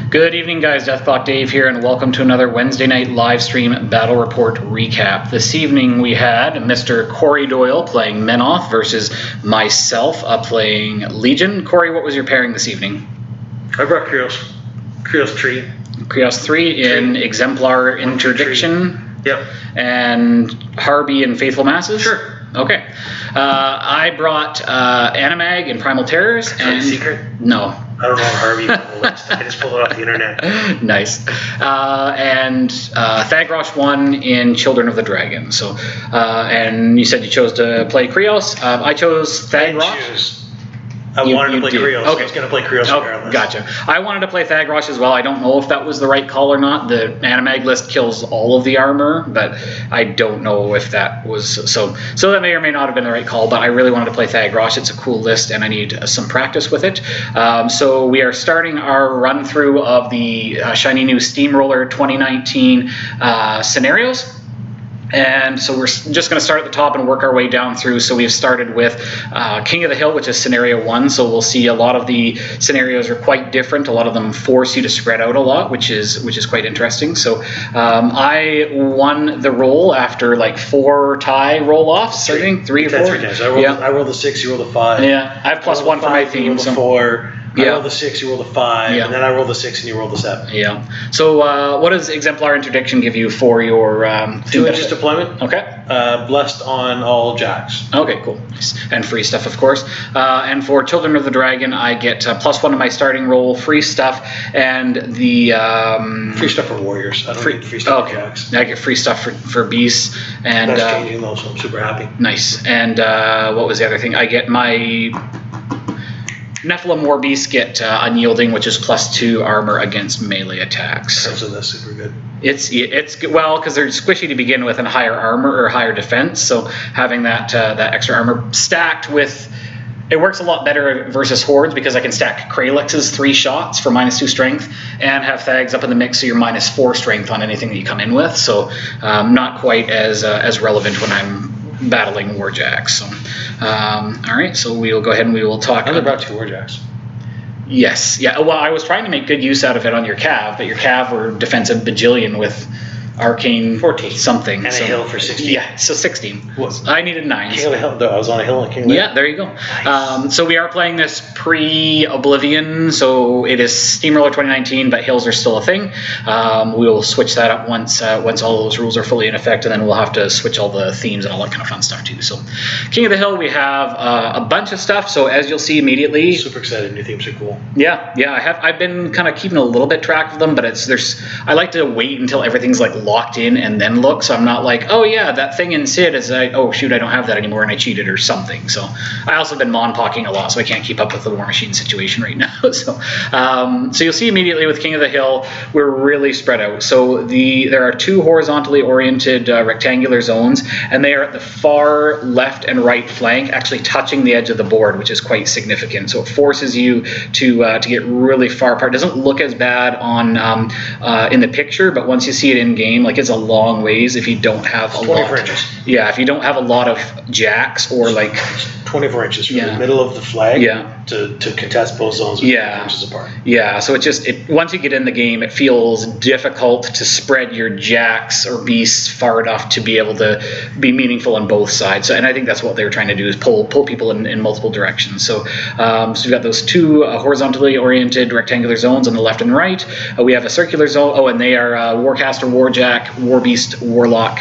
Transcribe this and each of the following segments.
Good evening, guys. DeathClock Dave here, and welcome to another Wednesday night live stream battle report recap. This evening we had Mr. Cory Doyle playing Menoth versus myself playing Legion. Cory, what was your pairing this evening? I brought Kreoss. Kreoss3. Kreoss3 in Exemplar Interdiction. Yep. And Harby and Faithful Masses? Sure. Okay. I brought Animag and Primal Terrors. And secret? No. I don't know Harby on the list. I just pulled it off the internet. Nice. And Thagrosh1 in Children of the Dragon. So, and you said you chose to play Kreoss. I chose Thagrosh. I wanted to play Kreoss. Okay. I was going to play Kreoss regardless. Gotcha. I wanted to play Thagrosh as well. I don't know if that was the right call or not. The Animag list kills all of the armor, but I don't know if that was so. So that may or may not have been the right call. But I really wanted to play Thagrosh. It's a cool list, and I need some practice with it. So we are starting our run through of the shiny new Steamroller 2019 scenarios. And so we're just going to start at the top and work our way down through. So we've started with King of the Hill, which is scenario 1. So we'll see a lot of the scenarios are quite different. A lot of them force you to spread out a lot, which is quite interesting. So I won the roll after like 4 tie roll-offs. I think 3 or 4. 3 times. I rolled a 6, you rolled a 5. Yeah, I have +1 for my theme. So 4. I rolled a 6, you rolled a 5, and then I rolled a 6 and you rolled a 7. Yeah. So what does Exemplar Interdiction give you for your 2 inches deployment? Okay. Blessed on all jacks. Okay, cool. Nice. And free stuff, of course. And for Children of the Dragon, I get +1 to my starting roll, free stuff, and the free stuff for warriors. I don't need free stuff for jacks. I get free stuff for beasts, and that's changing though, so I'm super happy. Nice. And what was the other thing? I get my Nephilim War Beasts get Unyielding, which is +2 armor against melee attacks. So that's super good. It's well, because they're squishy to begin with and higher armor or higher defense. So having that extra armor stacked with, it works a lot better versus Hordes because I can stack Kralix's 3 shots for -2 strength and have Thags up in the mix, so you're -4 strength on anything that you come in with. So not quite as relevant when I'm battling warjacks. So, all right, so we will go ahead and we will talk. I only brought 2 warjacks. Yes, yeah. Well, I was trying to make good use out of it on your Cav, but your Cav were defensive bajillion with arcane 14 something. And a hill for 16. Yeah, so 16. I needed 9. King of the Hill. I was on a hill on King of the Hill. Yeah, there you go. Nice. So we are playing this pre-Oblivion, so it is Steamroller 2019, but hills are still a thing. We will switch that up once all those rules are fully in effect, and then we'll have to switch all the themes and all that kind of fun stuff too. So King of the Hill, we have a bunch of stuff. So as you'll see immediately, super excited. New themes are cool. Yeah. I've been kind of keeping a little bit track of them, but I like to wait until everything's like locked in and then look. So I'm not like, oh yeah, that thing in Sid is oh shoot, I don't have that anymore and I cheated or something. So I also been monpocking a lot, so I can't keep up with the Warmachine situation right now. So you'll see immediately with King of the Hill, we're really spread out. So there are 2 horizontally oriented rectangular zones, and they are at the far left and right flank, actually touching the edge of the board, which is quite significant. So it forces you to get really far apart. It doesn't look as bad on in the picture, but once you see it in game, like it's a long ways if you don't have a lot. 24 inches. Yeah, if you don't have a lot of jacks or like 24 inches from the middle of the flag to contest both zones 24 inches apart. Yeah, so once you get in the game, it feels difficult to spread your jacks or beasts far enough to be able to be meaningful on both sides. So, and I think that's what they were trying to do, is pull people in multiple directions. So we've got those 2 horizontally oriented rectangular zones on the left and right. We have a circular zone. Oh, and they are Warcaster, Warjack, Warbeast, Warlock,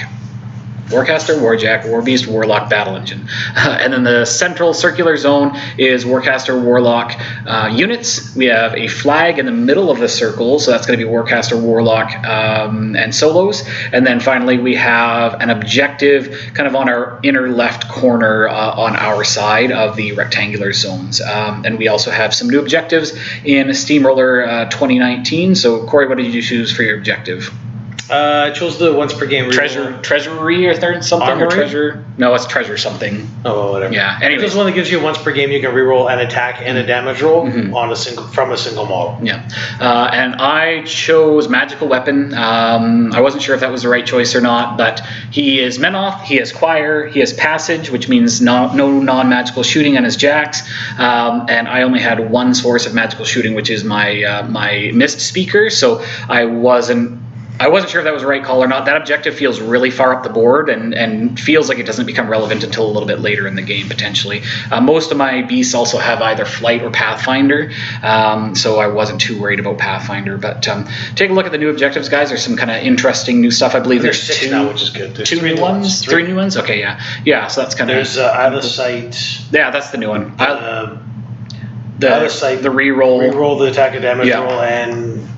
Warcaster, Warjack, Warbeast, Warlock, Battle Engine. And then the central circular zone is Warcaster, Warlock units. We have a flag in the middle of the circle, so that's going to be Warcaster, Warlock, and solos. And then finally we have an objective kind of on our inner left corner on our side of the rectangular zones. And we also have some new objectives in Steamroller 2019. So Cory, what did you choose for your objective? I chose the once per game treasury or something. Armory? Or treasure. No, it's treasure something. Oh, well, whatever. Yeah. Anyway, this one that gives you once per game you can reroll an attack and a damage roll on from a single model. Yeah. And I chose magical weapon. I wasn't sure if that was the right choice or not, but he is Menoth. He has choir. He has passage, which means no non-magical shooting on his jacks. And I only had one source of magical shooting, which is my my mist speaker. So I wasn't sure if that was the right call or not. That objective feels really far up the board and feels like it doesn't become relevant until a little bit later in the game, potentially. Most of my beasts also have either Flight or Pathfinder, so I wasn't too worried about Pathfinder. But take a look at the new objectives, guys. There's some kind of interesting new stuff. I believe there's 6 now, which is good. There's two new ones? 3 new ones? Okay, yeah. Yeah, so that's kind of... There's out of sight... Yeah, that's the new one. The out of sight... The reroll. Reroll the attack and damage roll, and...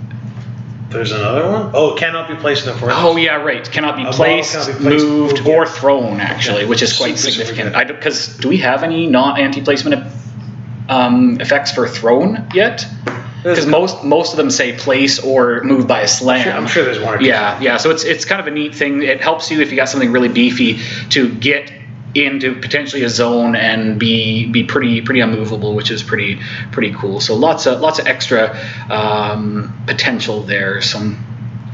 There's another one? Oh, cannot be placed in the fortress. Oh, yeah, right. Cannot be placed, moved, or thrown, actually, which is quite significant. Because do we have any anti-placement effects for thrown yet? Because most of them say place or move by a slam. I'm sure there's one or two. Yeah. So it's kind of a neat thing. It helps you if you got something really beefy to get into potentially a zone and be pretty unmovable, which is pretty cool. So lots of extra potential there. So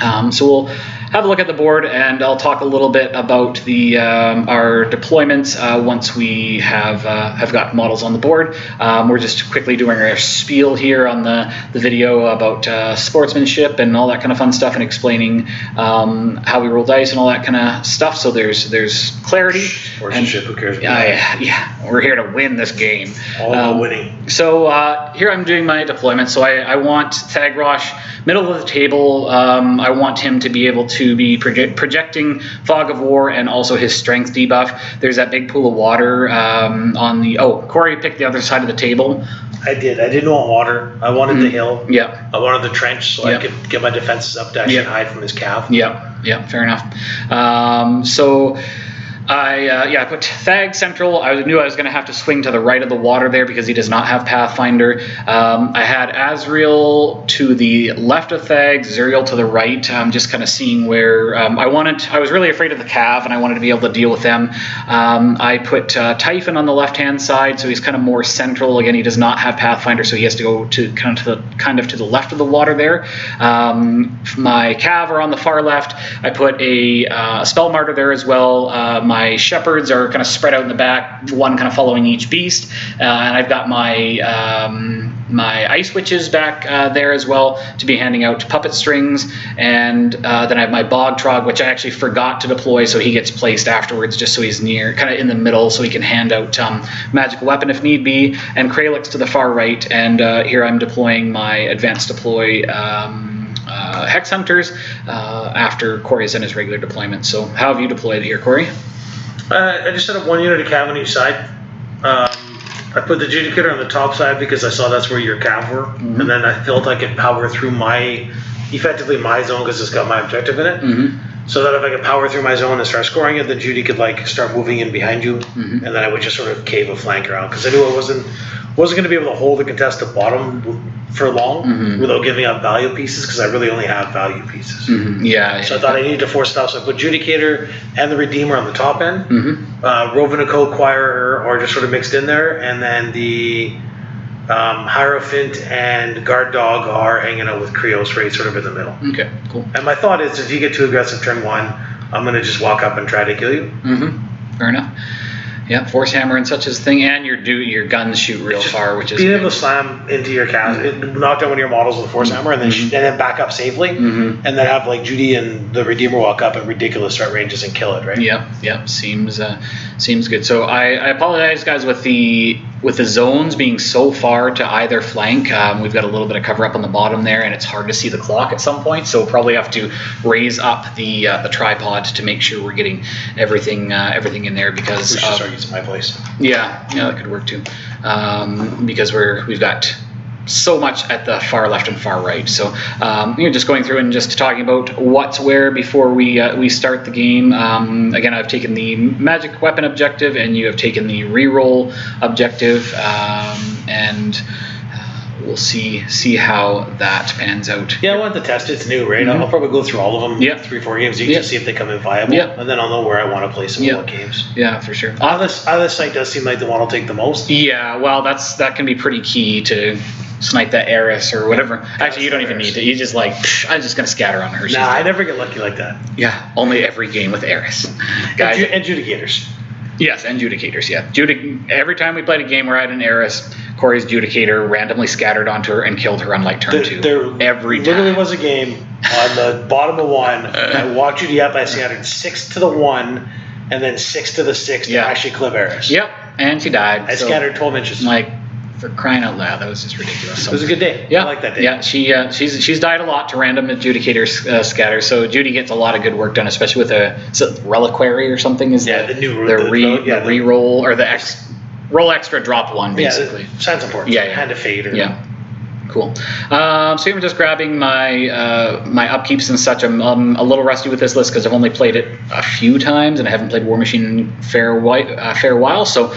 we'll have a look at the board, and I'll talk a little bit about the our deployments once we have got models on the board. We're just quickly doing our spiel here on the video about sportsmanship and all that kind of fun stuff, and explaining how we roll dice and all that kind of stuff. So there's clarity. Sportsmanship, who cares? Yeah, we're here to win this game. All about winning. So here I'm doing my deployment. So I want Thagrosh middle of the table. I want him to be able to be projecting Fog of War and also his strength debuff. There's that big pool of water on the... Oh, Cory picked the other side of the table. I did. I didn't want water. I wanted the hill. Yeah. I wanted the trench so I could get my defenses up to actually hide from his cav. Yeah, fair enough. So... I put Thag central. I knew I was going to have to swing to the right of the water there because he does not have Pathfinder. I had Azrael to the left of Thag, Zuriel to the right. Just kind of seeing where I was really afraid of the Cav, and I wanted to be able to deal with them. I put Typhon on the left-hand side, so he's kind of more central. Again, he does not have Pathfinder, so he has to go to kind of to the left of the water there. My Cav are on the far left. I put a Spell Martyr there as well. My shepherds are kind of spread out in the back, one kind of following each beast, and I've got my my ice witches back there as well to be handing out puppet strings, and then I have my bog trog, which I actually forgot to deploy, so he gets placed afterwards, just so he's near, kind of in the middle, so he can hand out magical weapon if need be, and Kralix to the far right, and here I'm deploying my advanced deploy. Hex Hunters after Cory's in his regular deployment. So how have you deployed here, Cory? I just set up one unit of cav on each side. I put the Judicator on the top side because I saw that's where your cav were, and then I felt I could power through effectively my zone because it's got my objective in it. So that if I could power through my zone and start scoring it, then Judy could start moving in behind you, and then I would just sort of cave a flank around because I knew I wasn't going to be able to hold the contest at bottom for long without giving up value pieces because I really only have value pieces. So I thought I needed to force stuff, so I put Judicator and the Redeemer on the top end. Rhoven and Co-Choir are just sort of mixed in there, and then the Hierophant and Guard Dog are hanging out with Kreoss3 sort of in the middle. Okay, cool. And my thought is if you get too aggressive turn 1, I'm going to just walk up and try to kill you. Fair enough. Yeah, Force Hammer and such as a thing, and your guns shoot real far, which is being able to slam into your cast, knock down one of your models with a Force Hammer, and then back up safely, and then have Judy and the Redeemer walk up at ridiculous start ranges and kill it, right? Yep, seems good. So I apologize, guys, with the with the zones being so far to either flank, we've got a little bit of cover up on the bottom there, and it's hard to see the clock at some point. So we'll probably have to raise up the tripod to make sure we're getting everything in there, because we should start using my place. Yeah, that could work too, because we've got so much at the far left and far right. So just going through and just talking about what's where before we start the game. Again, I've taken the magic weapon objective, and you have taken the reroll objective, and we'll see how that pans out. Yeah, I want to test it. It's new, right? I'll probably go through all of them, 3-4 games each, to see if they come in viable, and then I'll know where I want to play some more games. Yeah, for sure. Either site does seem like the one I'll take the most. Yeah, well, that can be pretty key to snipe that heiress or whatever. Actually, you don't even need to. You just I'm just gonna scatter on her. Nah, I never get lucky like that. Yeah, only every game with heiress, guys. And Judicators. Yes, and Judicators. Yeah, every time we played a game where I had an heiress, Cory's Judicator randomly scattered onto her and killed her on turn 2. Every time. There literally was a game on the bottom of 1. I walked Judy up. I scattered 6 to the 1, and then 6 to the 6 to actually clip heiress. Yep, and she died. I scattered 12 inches. For crying out loud, that was just ridiculous. So, it was a good day. Yeah, I like that day. Yeah, she's died a lot to random Adjudicator scatter. So Judy gets a lot of good work done, especially with a reliquary or something. The new reroll or the roll extra, drop 1 basically. Yeah, sounds important. Yeah, Hand of fate. Cool. So I'm just grabbing my my upkeeps and such. I'm a little rusty with this list because I've only played it a few times and I haven't played Warmachine in a fair while. So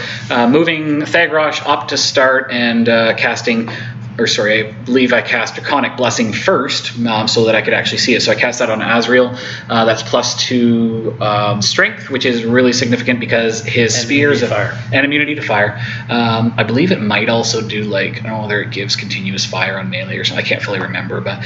moving Thagrosh up to start and casting. I believe I cast Draconic Blessing first, so that I could actually see it. So I cast that on Azrael. That's +2 strength, which is really significant because his spears and immunity to fire. I believe it might also do I don't know whether it gives continuous fire on melee or something. I can't fully remember, but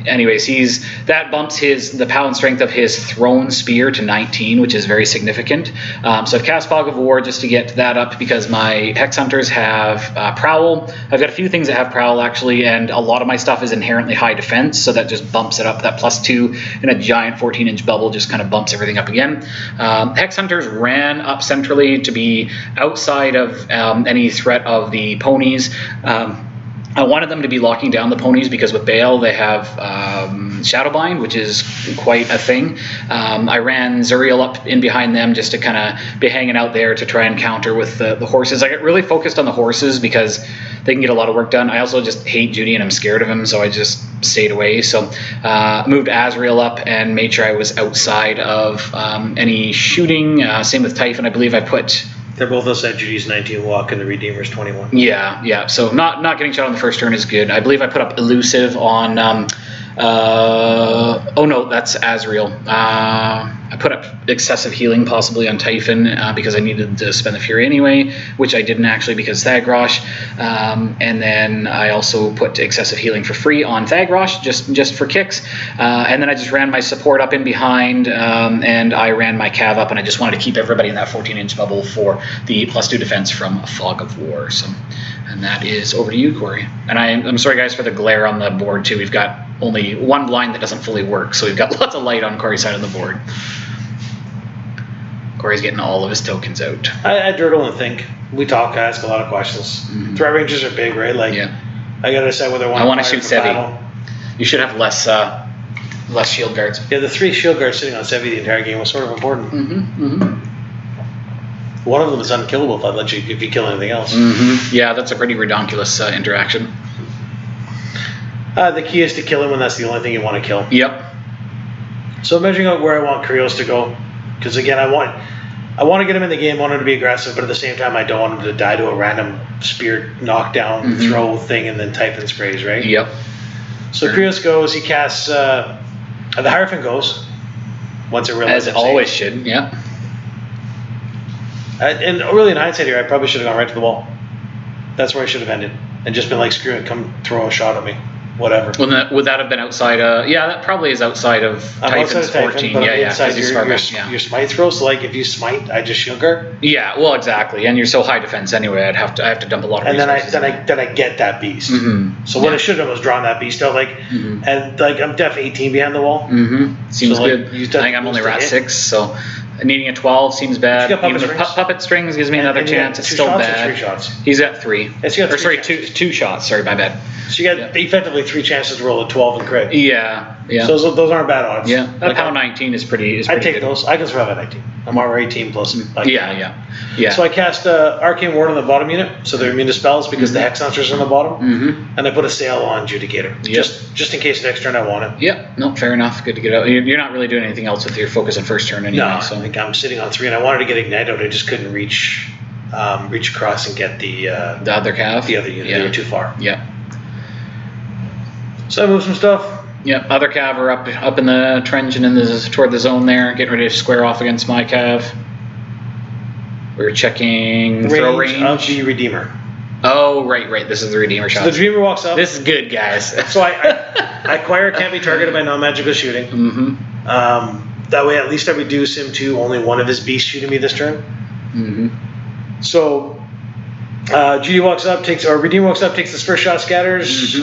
anyways, that bumps the power and strength of his thrown spear to 19, which is very significant. So I've cast Fog of War just to get that up because my Hex Hunters have Prowl. I've got a few things that have Prowl actually, and a lot of my stuff is inherently high defense, so that just bumps it up. That +2 in a giant 14-inch bubble just kind of bumps everything up again. Hex Hunters ran up centrally to be outside of any threat of the ponies. I wanted them to be locking down the ponies because with Bale they have Shadowbind, which is quite a thing. I ran Zuriel up in behind them just to kind of be hanging out there to try and counter with the horses. I get really focused on the horses because they can get a lot of work done. I also just hate Judy and I'm scared of him, so I just stayed away. So moved Azrael up and made sure I was outside of any shooting. Same with Typhon. I believe I put... They're both outside Judy's 19 walk and the Redeemer's 21. Yeah. So not getting shot on the first turn is good. I believe I put up Elusive on... oh no, that's Azrael. I put up Excessive Healing possibly on Typhon because I needed to spend the Fury anyway, which I didn't actually because Thagrosh. And then I also put Excessive Healing for free on Thagrosh just for kicks. And then I just ran my support up in behind, and I ran my Cav up, and I just wanted to keep everybody in that 14-inch bubble for the +2 defense from Fog of War. So, and that is over to you, Cory. And I'm sorry, guys, for the glare on the board too. We've got only one blind that doesn't fully work, so we've got lots of light on Cory's side of the board. Cory's getting all of his tokens out. I dirtle and think. We talk, I ask a lot of questions. Mm-hmm. Threat ranges are big, right? I gotta decide whether I want to shoot Sevi. You should have less shield guards. Yeah, the 3 shield guards sitting on Sevi the entire game was sort of important. One of them is unkillable if you kill anything else. Yeah, that's a pretty redonkulous interaction. The key is to kill him when that's the only thing you want to kill. Yep. So measuring out where I want Kreoss to go, because again, I want to get him in the game, I want him to be aggressive, but at the same time, I don't want him to die to a random spear knockdown, throw thing, and then Typhon sprays, right? Yep. So Kreoss goes, he casts, the Hierophant goes, once it realizes. As it always should, yeah. And really, in hindsight here, I probably should have gone right to the wall. That's where I should have ended. And just been like, screw it, come throw a shot at me. Whatever. Would that have been outside? Yeah, that probably is outside of Typhon's 14. Your smite throw. So like, if you smite, I just shield guard. Yeah, well, exactly. And you're so high defense anyway. I have to dump a lot of. And then I get that beast. So what I should have done was drawn that beast out. And I'm def 18 behind the wall. Seems good. I think I'm only rat 6, so Needing a 12 seems bad. You got puppet Even the strings? puppet strings gives me another And you chance. got It's 2 still shots or bad. 3 shots? He's got 3. Yes, you got Or 3 sorry, two shots. Sorry, my bad. So you got effectively 3 chances to roll a 12 and crit. Yeah. So those aren't bad odds. Yeah. That Like, pound 19 is pretty. I take good. those. I can survive at 19. I'm already 18 plus. Yeah. So I cast Arcane Ward on the bottom unit, so they're immune to spells because the Hex Hunter's on the bottom, and I put a sail on Judicator, just in case next turn I want it. Yeah, no, fair enough. Good to get out. You're not really doing anything else with your focus on first turn anyway. No, so. I'm sitting on 3, and I wanted to get Ignite out. I just couldn't reach across and get the other cav. the other unit. They were too far. Yeah. So I moved some stuff. Yep, other cav are up in the trench and toward the zone there, getting ready to square off against my cav. We're checking throw range of the Redeemer. Oh, right. This is the Redeemer shot. So the Redeemer walks up. This is good, guys. So I acquire can't be targeted by non-magical shooting. That way, at least I reduce him to only one of his beasts shooting me this turn. So Judy walks up, Redeemer walks up, takes his first shot, scatters.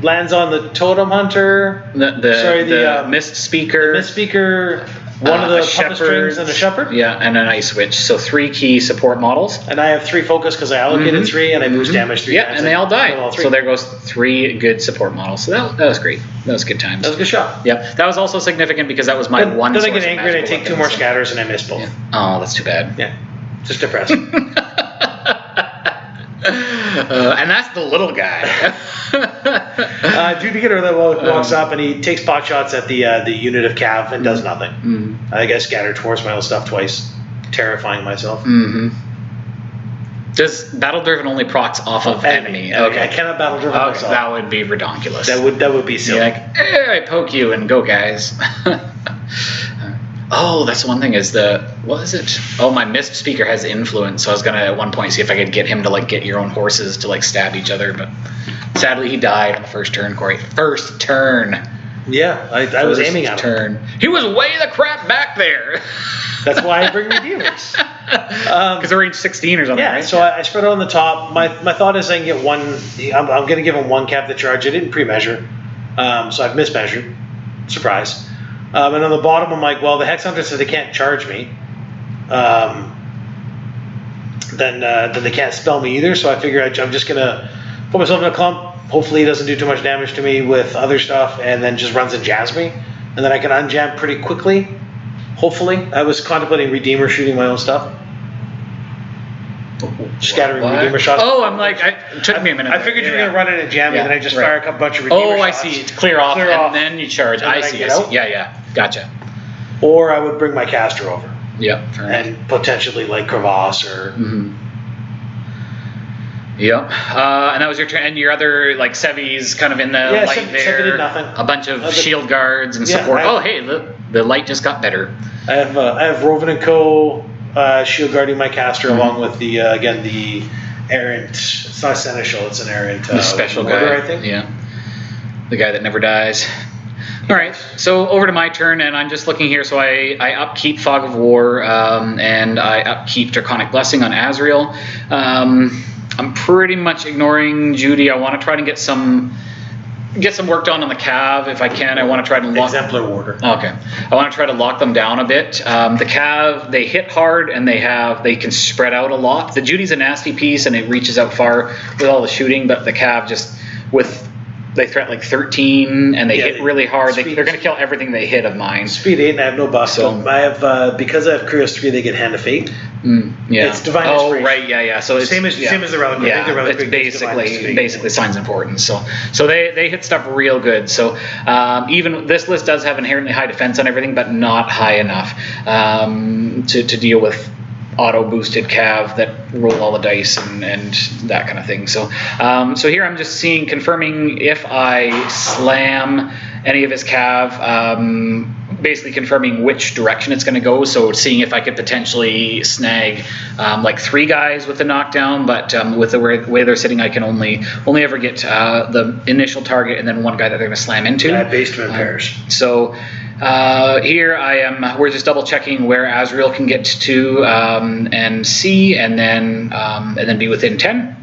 Lands on the Totem Hunter. The Mist Speaker. The Mist Speaker, one of the puppet strings, and a Shepherd. Yeah, and an Ice Witch. So 3 key support models. And I have 3 focus because I allocated 3, and I boost damage 3 times. Yeah, and they all die. All 3. So there goes 3 good support models. So that was great. That was good times. That was a good shot. Yeah, that was also significant because that was my one. Then I get angry and I take 2 more scatters and I miss both. Yeah. Oh, that's too bad. Yeah, just depressing. And that's the little guy. Judicator walks up and he takes pot shots at the unit of cav and does nothing. I think I scattered towards my own stuff twice, terrifying myself. Does Battle Driven only procs off of enemy? Okay. I cannot Battle Driven myself. That would be redonkulous. That would be silly. Like, I poke you and go, guys. Oh, that's one thing is what is it? Oh, my Mist Speaker has influence, so I was gonna at one point see if I could get him to get your own horses to stab each other, but sadly he died on the first turn, Cory. First turn. Yeah, I was aiming at him. He was way the crap back there. That's why I bring Redeemers. Because they're range 16 or something, right? So I spread it on the top. My thought is I can get one. I'm going to give him 1 cap to charge. I didn't pre-measure, so I've mismeasured. Surprise. And on the bottom, I'm like, well, the Hex Hunter said they can't charge me. Then they can't spell me either. So I figure I'm just going to put myself in a clump. Hopefully he doesn't do too much damage to me with other stuff, and then just runs and jams me. And then I can unjam pretty quickly. Hopefully. I was contemplating Redeemer shooting my own stuff. Scattering Redeemer shots. Oh, I'm like, it took me a minute. I figured you were going to run in and jam me, and then I just fire a bunch of Redeemer shots. Oh, I see. Clear off, and then you charge. I see. Yeah. Gotcha. Or I would bring my caster over. Yep. And potentially Kreoss or... Yep. And that was your turn. And your other, Sevi's kind of in the light there. Sevi did nothing. A bunch of shield guards and support. Hey, the light just got better. I have Rhoven and Co. Shield guarding my caster along with the errant. It's not a seneschal. It's an errant. The special Warder, guy. I think. Yeah. The guy that never dies. All right, so over to my turn, and I'm just looking here. So I upkeep Fog of War, and I upkeep Draconic Blessing on Azrael. I'm pretty much ignoring Judy. I want to try to get some work done on the Cav if I can. I want to try to lock Exemplar Warder. Okay, I want to try to lock them down a bit. The Cav, they hit hard and they can spread out a lot. The Judy's a nasty piece and it reaches out far with all the shooting, but the Cav they threat 13 and they hit really hard. They're going to kill everything they hit of mine. Speed 8 and I have no buff. So I have because I have Kreoss3, they get Hand of Fate. Yeah. It's Divine Inspiration. Right. Yeah. So it's same as the Relic. Yeah. I think the Relic it's basically Signs of Importance. So they hit stuff real good. So even this list does have inherently high defense on everything, but not high enough to deal with auto boosted Cav that roll all the dice and that kind of thing. So here I'm just confirming if I slam any of his Cav, basically confirming which direction it's going to go. So seeing if I could potentially snag 3 guys with the knockdown, but with the way they're sitting, I can only ever get the initial target and then 1 guy that they're going to slam into. I based them in pairs. So here we're just double checking where Azrael can get to and see, and then be within 10.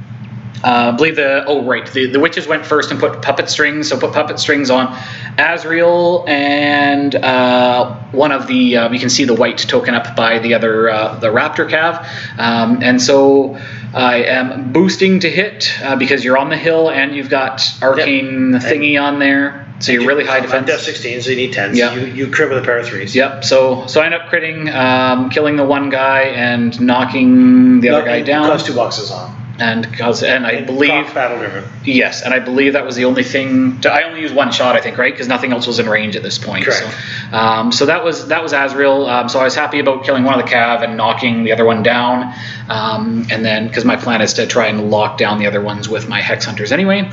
I believe the witches went first and put puppet strings. So put puppet strings on Azrael and one of the you can see the white token up by the other the Raptor Cav, and so I am boosting to hit because you're on the hill and you've got arcane thingy on there. So you're really high defense. Def 16, so you need 10s. Yep. You crit with a pair of 3s. Yep. So I end up critting, killing the one guy and knocking the other guy down. Plus 2 boxes on. And I believe battle driven. Yes, and I believe that was the only thing. I only used one shot, I think, right? Because nothing else was in range at this point. Correct. So that was Azrael. So I was happy about killing one of the cav and knocking the other one down. And then because my plan is to try and lock down the other ones with my hex hunters anyway.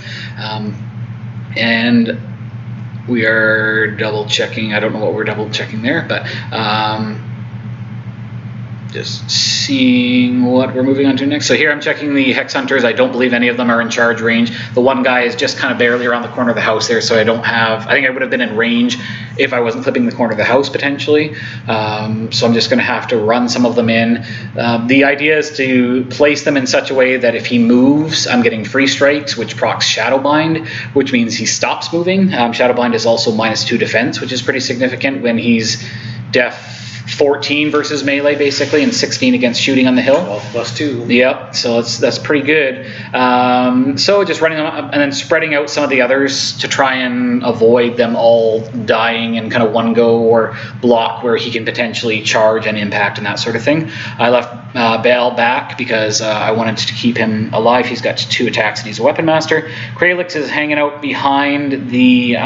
And we are double checking. I don't know what we're double checking there, but just seeing what we're moving on to next. So here I'm checking the hex hunters. I don't believe any of them are in charge range. The one guy is just kind of barely around the corner of the house there, so I think I would have been in range if I wasn't clipping the corner of the house potentially. So I'm just going to have to run some of them in. The idea is to place them in such a way that if he moves, I'm getting free strikes, which procs Shadowbind, which means he stops moving. Shadowbind is also -2 defense, which is pretty significant when he's def 14 versus melee basically, and 16 against shooting on the hill. 12 plus 2. Yep, so that's pretty good. So just running them up and then spreading out some of the others to try and avoid them all dying in kind of one go or block where he can potentially charge and impact and that sort of thing. I left Baal back because I wanted to keep him alive. He's got 2 attacks and he's a weapon master. Kralix is hanging out behind the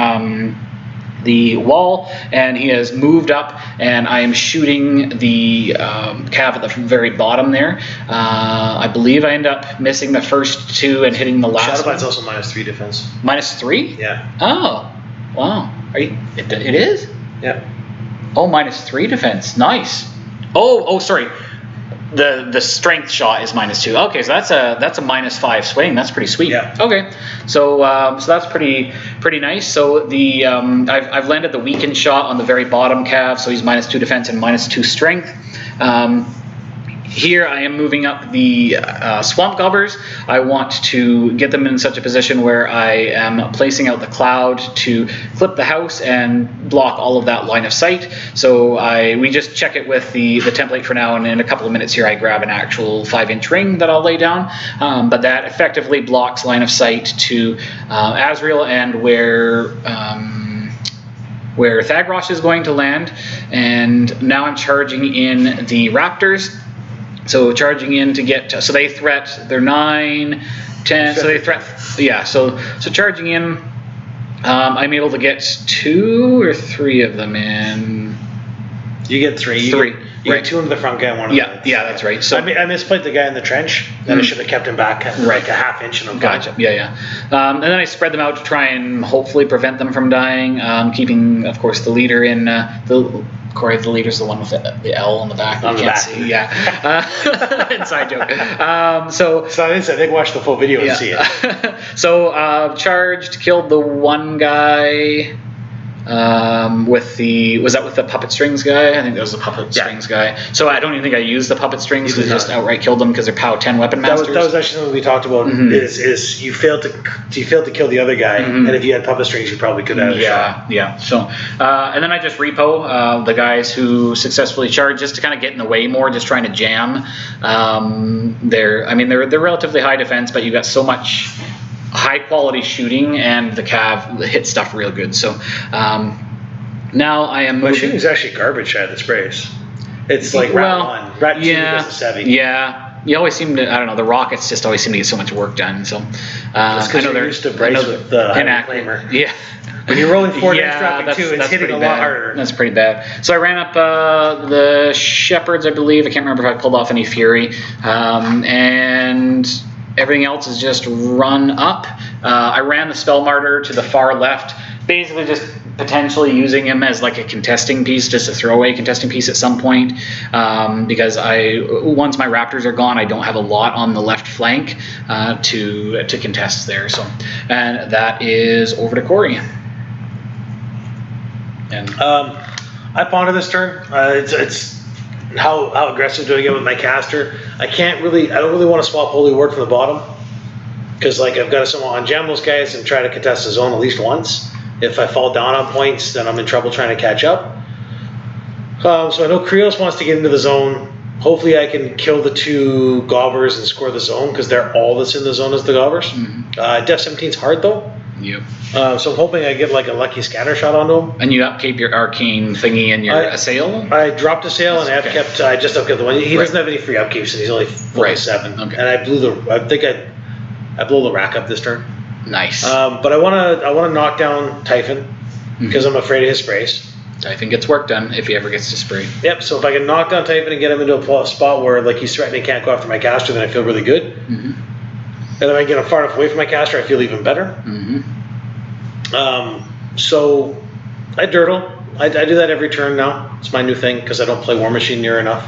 wall, and he has moved up, and I am shooting the cav at the very bottom there. I believe I end up missing the first 2 and hitting the last Shadowbind's one. also -3 defense. -3? Yeah. Oh, wow. It is? Yeah. Oh, -3 defense. Nice. Oh, sorry. The strength shot is -2. Okay, so that's a -5 swing. That's pretty sweet. Yeah. Okay, so that's pretty nice. So the I've landed the weakened shot on the very bottom cav, so he's -2 defense and -2 strength. Here I am moving up the swamp gobbers. I want to get them in such a position where I am placing out the cloud to clip the house and block all of that line of sight. So we just check it with the template for now, and in a couple of minutes here I grab an actual 5-inch ring that I'll lay down. But that effectively blocks line of sight to Azrael and where Thagrosh is going to land. And now I'm charging in the raptors. So charging in to get, so they threat, they're 9, 10, so they threat, yeah, so charging in, I'm able to get 2 or 3 of them in. You get 3. You get 2 into the front guy and 1 in the legs. Yeah, that's right. So I misplayed the guy in the trench, and I should have kept him back like a ½ inch and I'm gotcha. Yeah. And then I spread them out to try and hopefully prevent them from dying, keeping, of course, the leader in Cory, the leader's the one with the L on the back. On the back. See. Yeah. Inside joke. So I think watch the full video and see it. So charged, killed the one guy. With the puppet strings guy? I think that was the puppet strings guy. So I don't even think I used the puppet strings because just outright killed them because they're POW 10 weapon masters. That was actually something we talked about. Is you failed to kill the other guy, and if you had puppet strings, you probably could have had a shot. Yeah. So and then I just repo the guys who successfully charged just to kind of get in the way more, just trying to jam. They're relatively high defense, but you've got so much high quality shooting, and the cav hit stuff real good. So now I am moving. Shooting is actually garbage at the sprays. It's like Rat 1. Rat 2 does the 7. Yeah. You always seem to, I don't know, the rockets just always seem to get so much work done. So I know they're used to brace with the Claimer. Yeah. When you're rolling 4 damage dropping 2, it's hitting a lot harder. That's pretty bad. So I ran up the shepherds, I believe. I can't remember if I pulled off any fury. And everything else is just run up. I ran the Spell Martyr to the far left, basically just potentially using him as like a contesting piece, just a throwaway contesting piece at some point, because once my raptors are gone, I don't have a lot on the left flank to contest there. So, and that is over to Cory. And I ponder this turn. It's how aggressive do I get with my caster? I don't really want to swap Holy Ward from the bottom, Because like I've got to somehow unjam those guys and try to contest the zone at least once. If I fall down on points, then I'm in trouble trying to catch up. So I know Kreoss wants to get into the zone. Hopefully I can kill the 2 gobbers and score the zone, because they're all that's in the zone is the gobbers. Def 17 is hard though. Yep. So I'm hoping I get like a lucky scatter shot onto him. And you upkeep your arcane thingy and your assail? I dropped Assail and I just upkept the one. He doesn't have any free upkeeps and he's only 47. Okay. And I blew the Wrack up this turn. Nice. But I wanna knock down Typhon because I'm afraid of his sprays. I think it's work done if he ever gets to spray. Yep, so if I can knock down Typhon and get him into a spot where like he's threatening can't go after my caster, then I feel really good. And if I can get him far enough away from my caster, I feel even better. So I dirtle. I do that every turn now. It's my new thing because I don't play Warmachine near enough.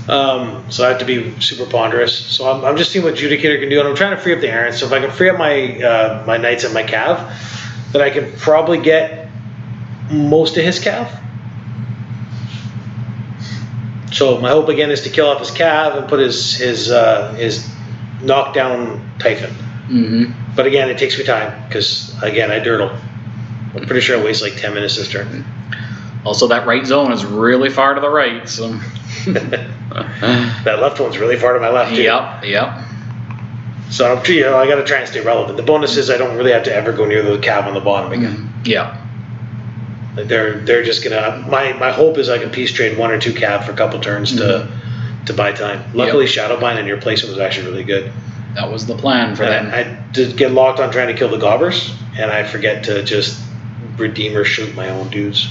So I have to be super ponderous. So I'm just seeing what Judicator can do, and I'm trying to free up the errands. So if I can free up my my knights and my cav, then I can probably get most of his cav. So my hope again is to kill off his cav and put his knockdown Typhon. But again, it takes me time because again I dirtle. I'm pretty sure I waste like 10 minutes this turn. Also, that right zone is really far to the right, so that left one's really far to my left too. Yep. So I got to try and stay relevant. The bonus is I don't really have to ever go near the cav on the bottom again. Yeah. Like they're just gonna. My hope is I can peace trade 1 or 2 cav for a couple turns to buy time. Luckily, Shadowbind and your placement was actually really good. That was the plan for them. I did get locked on trying to kill the gobbers, and I forget to just redeem or shoot my own dudes.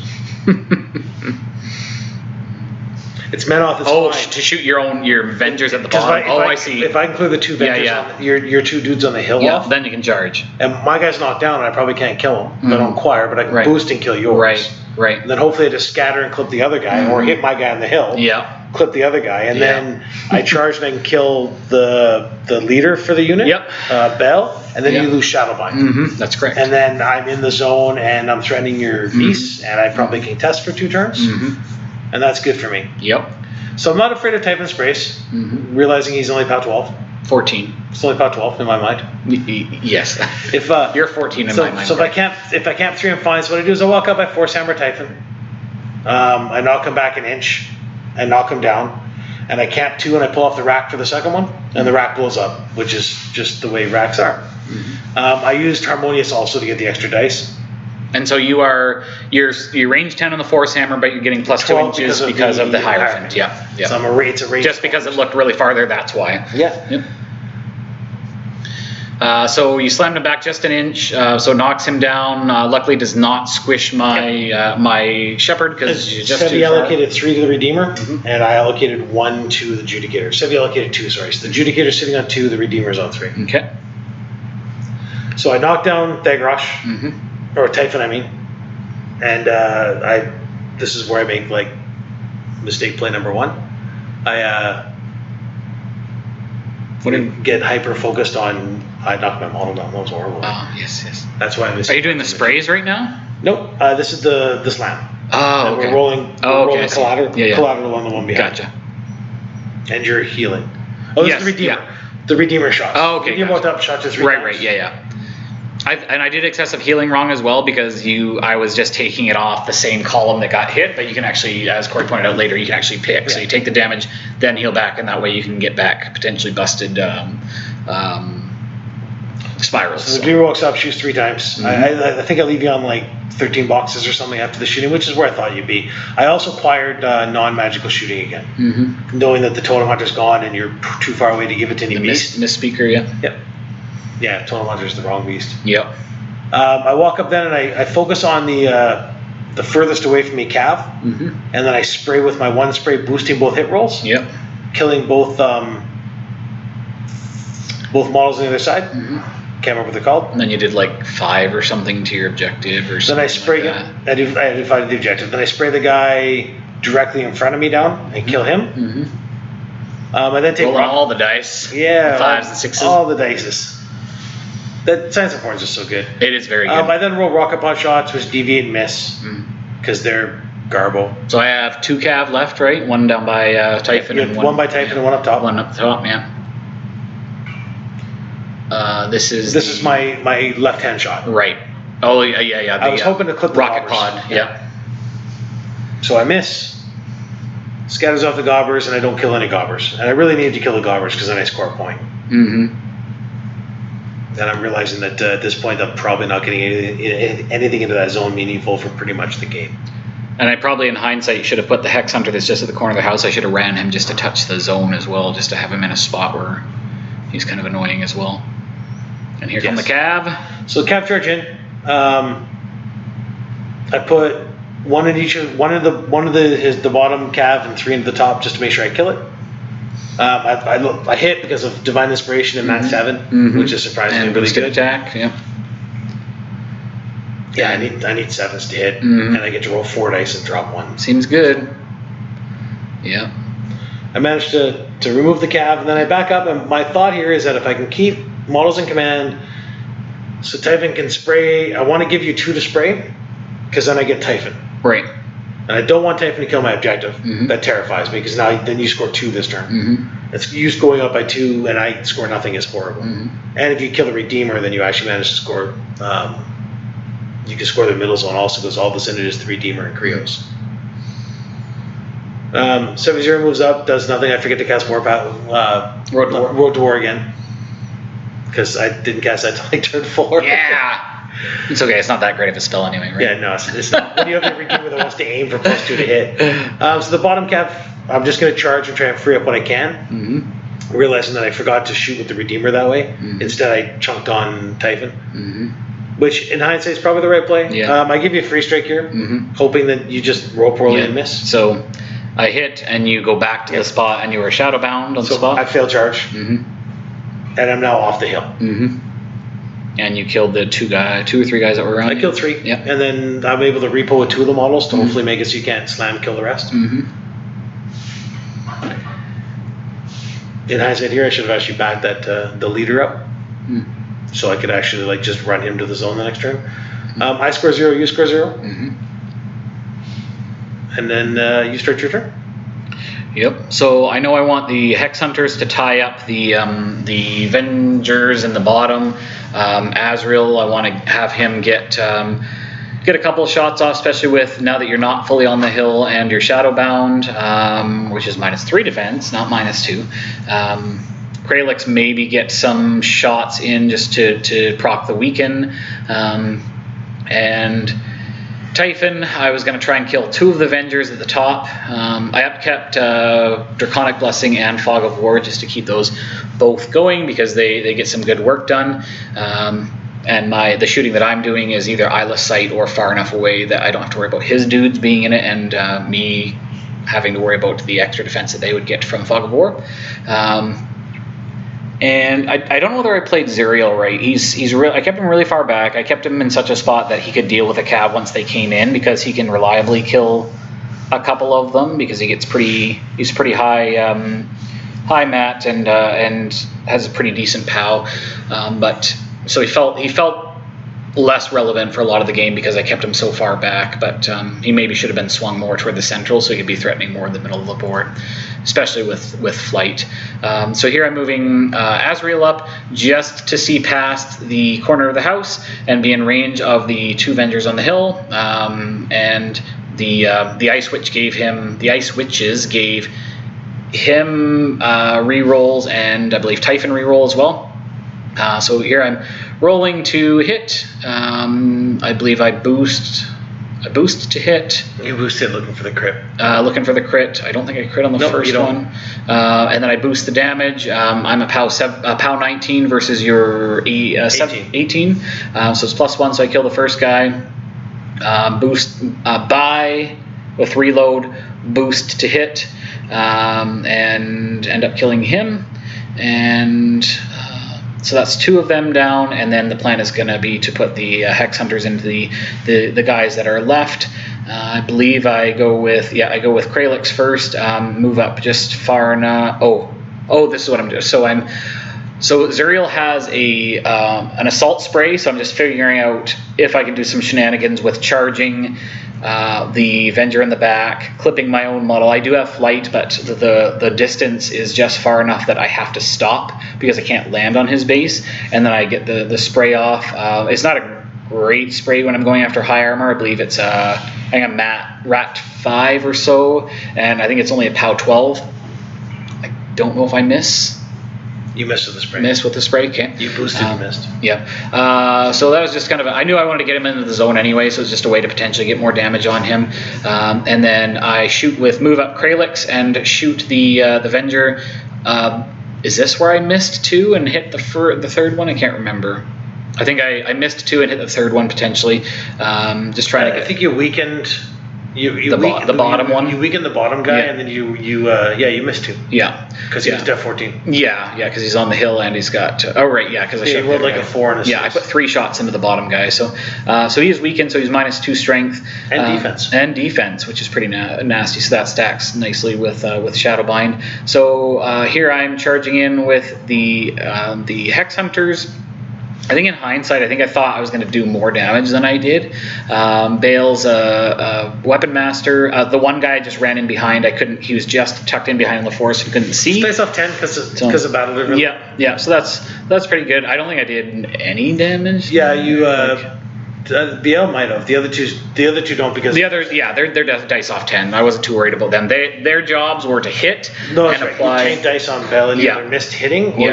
It's Menoth. Fine. To shoot your Vengers at the bottom. I see. If I can clear the 2 Vengers, your 2 dudes on the hill off, then you can charge. And my guy's knocked down, and I probably can't kill him. I don't acquire, but I can boost and kill yours. Right. And then hopefully I just scatter and clip the other guy, or hit my guy on the hill. Clip the other guy, and then I charge and then kill the leader for the unit. Bell, and then you lose Shadowbind. That's correct. And then I'm in the zone, and I'm threatening your beasts, and I probably can test for 2 turns. And that's good for me. So I'm not afraid of Typhon sprays, realizing he's only POW 12. 14. It's only POW 12 in my mind. Yes. If you're 14 in my mind. So if I camp 3 and fine, so what I do is I walk up, I force hammer Typhon. I knock him back an inch, I knock him down, and I camp 2 and I pull off the Wrack for the second one, and the Wrack blows up, which is just the way Wracks are. I used Harmonious also to get the extra dice. And so you're range 10 on the force hammer, but you're getting plus 2 inches because of the Hierophant. Yeah. So it's a range. Just because it looked really farther, that's why. Yep. So you slammed him back just an inch, so knocks him down. Luckily, does not squish my my shepherd because you just Sevi allocated 3 to the Redeemer, and I allocated 1 to the Judicator. Sevi allocated 2. Sorry, so the Judicator's sitting on 2, the Redeemer's on 3. Okay. So I knocked down Thagrosh, or Typhon, I mean, and this is where I make like mistake play number 1. I wouldn't get hyper focused on. I knocked my model down. That was horrible. Oh yes. That's why I missed. Are you doing the sprays right now? Nope. This is the slam. Oh, okay. We're rolling collateral. Collateral on the one behind. Gotcha. And you're healing. Oh, this is the Redeemer. The Redeemer shot. Oh, okay. Redeemer walked up, shot to 3 times. Right. Yeah. I did excessive healing wrong as well because I was just taking it off the same column that got hit, but you can actually, as Cory pointed out later, you can actually pick. Yeah. So you take the damage, then heal back, and that way you can get back potentially busted spirals. So the Redeemer walks up, shoots 3 times. I think I leave you on like 13 boxes or something after the shooting, which is where I thought you'd be. I also acquired non-magical shooting again, knowing that the Totem Hunter's gone and you're too far away to give it to any beast. Misspeaker, Yep. Yeah, Totem Hunter's the wrong beast. Yep. I walk up then and I focus on the furthest away from me cav, and then I spray with my 1 spray, boosting both hit rolls. Yep. Killing both models on the other side. Can't remember what they're called. And then you did like 5 or something to your objective or something. Then I spray I divided the objective. Then I spray the guy directly in front of me down and kill him. I then take all the dice. Yeah. The 5s and 6s. All the dices. That Science of Hordes is so good. It is very good. I then roll rocket punch shots, which deviate and miss because they're garbo. So I have 2 cav left, right? 1 down by Typhon and 1 by Typhon and 1 up top. 1 up top, yeah. This is my left-hand shot. Right. Oh, yeah. I was hoping to clip the rocket gobbers. pod. Yeah. So I miss. Scatters off the gobbers, and I don't kill any gobbers. And I really need to kill the gobbers because then I score a point. Mm-hmm. And I'm realizing that at this point I'm probably not getting anything into that zone meaningful for pretty much the game. And I probably, in hindsight, should have put the Hex Hunter that's just at the corner of the house. I should have ran him just to touch the zone as well, just to have him in a spot where he's kind of annoying as well. And here come the Cav. So Cav charge in. I put one of the bottom Cav and 3 into the top just to make sure I kill it. I hit because of Divine Inspiration and that 7, which is surprisingly really good. Attack, yeah. Yeah, I need 7s to hit, and I get to roll 4 dice and drop 1. Seems good. Yeah. I managed to remove the Cav, and then I back up, and my thought here is that if I can keep models in command, so Typhon can spray. I want to give you 2 to spray, because then I get Typhon. Right. And I don't want Typhon to kill my objective. That terrifies me, because then you score 2 this turn. It's you going up by 2, and I score nothing is horrible. And if you kill the Redeemer, then you actually manage to score. You can score the middle zone also, because all this in it is the Redeemer and Kreoss. 7-0 moves up, does nothing. I forget to cast more Road to War again, because I didn't cast that till like turn 4. Yeah. It's okay. It's not that great of a spell anyway, right? Yeah, no, it's not. When you have the Redeemer that wants to aim for +2 to hit. So the bottom Cav, I'm just going to charge and try and free up what I can. Realizing that I forgot to shoot with the Redeemer that way. Instead, I chunked on Typhon. Which, in hindsight, is probably the right play. Yeah. I give you a free strike here, hoping that you just roll poorly and miss. So I hit, and you go back to the spot, and you were shadow bound on the spot. I failed charge, and I'm now off the hill. And you killed the 2 or 3 guys that were around. I killed 3, yeah. And then I'm able to repo with 2 of the models to hopefully make it so you can't slam kill the rest. In hindsight here, I should have actually backed the leader up, so I could actually like just run him to the zone the next turn. I score 0, you score 0, and then you start your turn. Yep. So I know I want the Hex Hunters to tie up the Vengers in the bottom. Azrael, I want to have him get a couple of shots off, especially with now that you're not fully on the hill and you're shadow bound, which is -3 defense, not -2. Kralix maybe get some shots in just to proc the weaken, and Typhon, I was going to try and kill 2 of the Vengers at the top. I upkept Draconic Blessing and Fog of War just to keep those both going, because they get some good work done. And the shooting that I'm doing is either eyeless sight or far enough away that I don't have to worry about his dudes being in it, and me having to worry about the extra defense that they would get from Fog of War. And I don't know whether I played Zerial right. I kept him really far back. I kept him in such a spot that he could deal with a Cav once they came in, because he can reliably kill a couple of them, because he's pretty high mat and has a pretty decent POW. But so he felt less relevant for a lot of the game because I kept him so far back, but he maybe should have been swung more toward the central, so he could be threatening more in the middle of the board, especially with flight. So here I'm moving Azrael up just to see past the corner of the house and be in range of the 2 Vengers on the hill, and the Ice Witches gave him rerolls, and I believe Typhon reroll as well. So here I'm rolling to hit. I believe I boost to hit. You boosted looking for the crit. Looking for the crit. I don't think I crit on the first one. And then I boost the damage. I'm a POW 19 versus your 18. So it's +1, so I kill the first guy. Boost buy with reload, boost to hit, and end up killing him. And so that's 2 of them down, and then the plan is going to be to put the Hex Hunters into the guys that are left. I believe I go with Kralix first. Move up just far enough. Oh, this is what I'm doing. So Zerial has an assault spray, so I'm just figuring out if I can do some shenanigans with charging the Venger in the back, clipping my own model. I do have flight, but the distance is just far enough that I have to stop because I can't land on his base, and then I get the spray off. It's not a great spray when I'm going after high armor. I believe it's I think I'm rat 5 or so, and I think it's only a POW 12. I don't know if I miss. You missed with the spray. Missed with the spray, okay. You boosted, you missed. Yeah. So that was just kind of, I knew I wanted to get him into the zone anyway, so it was just a way to potentially get more damage on him. And then I shoot with move up Kreoss and shoot the Venger. Is this where I missed 2 and hit the third one? I can't remember. I think I missed 2 and hit the third one potentially. Just trying to get. I think you weakened. The bottom one. You weakened the bottom guy, and then you missed 2. Yeah, because he was def 14. Yeah, because he's on the hill and he's got. Because he rolled like a 4 and a 6. Yeah, I put 3 shots into the bottom guy, so he is weakened, so he's -2 strength and defense, which is pretty nasty. So that stacks nicely with Shadowbind. So here I'm charging in with the Hex Hunters. I think in hindsight, I thought I was going to do more damage than I did. Bale's Weapon Master. The one guy just ran in behind. I couldn't. He was just tucked in behind the forest and couldn't see. Space off 10 because of battle driven. Yeah. So that's pretty good. I don't think I did any damage. Yeah, you. BL might have. The other two don't because they're dice off 10. I wasn't too worried about them. Their jobs were to hit and apply. You tanked dice on Bell and you either missed hitting or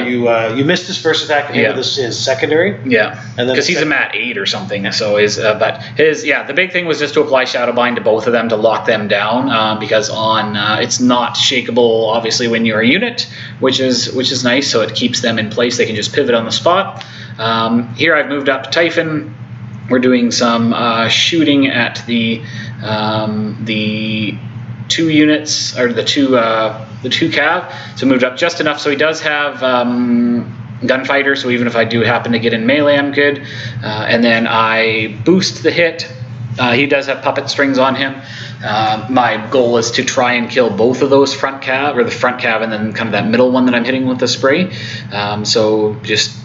you missed his first attack and hit with his secondary. Yeah, and because he's a mat 8 or something. So the big thing was just to apply Shadowbind to both of them to lock them down because it's not shakeable obviously when you're a unit, which is nice. So it keeps them in place. They can just pivot on the spot. Here I've moved up Typhon. We're doing some shooting at the 2 units or the two cav. So moved up just enough. So he does have gunfighter. So even if I do happen to get in melee, I'm good. And then I boost the hit. He does have puppet strings on him. My goal is to try and kill both of those front cav, or the front cav, and then kind of that middle one that I'm hitting with the spray. So just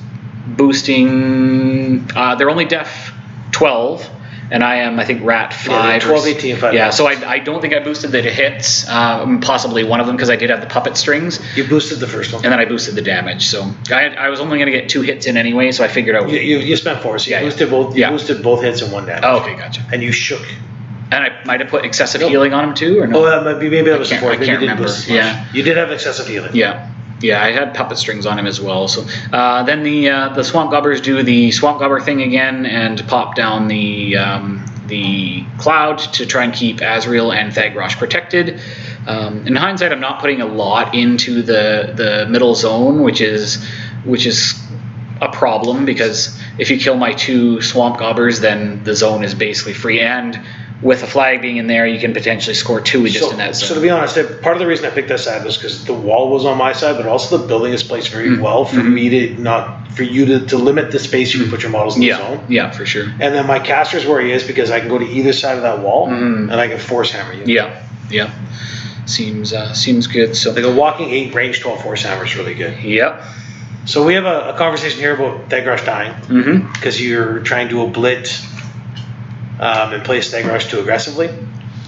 boosting. They're only def 12, and I am, I think, rat 5. 12, 18, 5. Yeah, so I don't think I boosted the hits, possibly one of them, because I did have the puppet strings. You boosted the first one. And then I boosted the damage, so I was only going to get 2 hits in anyway, so I figured out. You spent 4, so you boosted both. You boosted both hits and 1 damage. Oh, okay, gotcha. And you shook. And I might have put excessive healing on him too, or no? Oh, that might be, maybe that was 4. I can't remember. Yeah, you did have excessive healing. Yeah, I had puppet strings on him as well. So then the Swamp Gobbers do the Swamp Gobber thing again and pop down the cloud to try and keep Azrael and Thagrosh protected. In hindsight, I'm not putting a lot into the middle zone, which is a problem because if you kill my 2 Swamp Gobbers, then the zone is basically free. And with a flag being in there, you can potentially score 2 just in that zone. So to be honest, part of the reason I picked that side was because the wall was on my side, but also the building is placed very well for me to to limit the space you can put your models in the zone. Yeah, for sure. And then my caster's where he is because I can go to either side of that wall and I can force hammer you. Yeah. Seems good. So like a walking 8 range 12 force hammer is really good. Yep. So we have a conversation here about Thagrosh dying because you're trying to oblit and play Thagrosh too aggressively.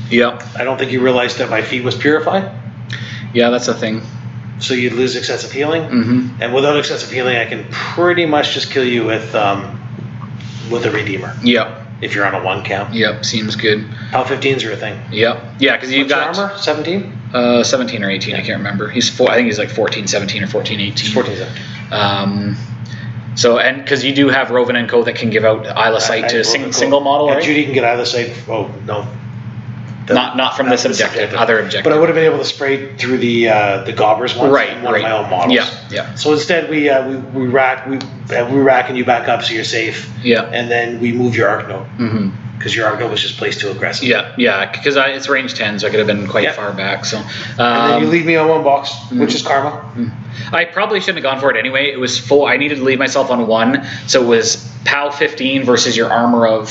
Yep. I don't think you realized that my feat was purified. Yeah, that's a thing. So you'd lose excessive healing, and without excessive healing, I can pretty much just kill you with a Redeemer. Yep. If you're on a 1 count. Yep, seems good. How 15s are a thing. Yep. Yeah, because you've got armor 17. 17 or 18, I can't remember. I think he's like 14, 17 or 14, 18. 14, 17. So, and because you do have Rhoven and Co. that can give out Isle of Sight to single model, right? Judy can get Isle of Sight. Oh, no. Not from this objective, other objective. But I would have been able to spray through the Gobbers once in one of my own models. Yeah. So instead, we rack and you back up so you're safe. Yeah. And then we move your arc node. Because your arc node was just placed too aggressive. Yeah, because it's range 10, so I could have been quite far back. So. And then you leave me on 1 box, which is karma. I probably shouldn't have gone for it anyway. It was full. I needed to leave myself on 1, so it was POW 15 versus your armor of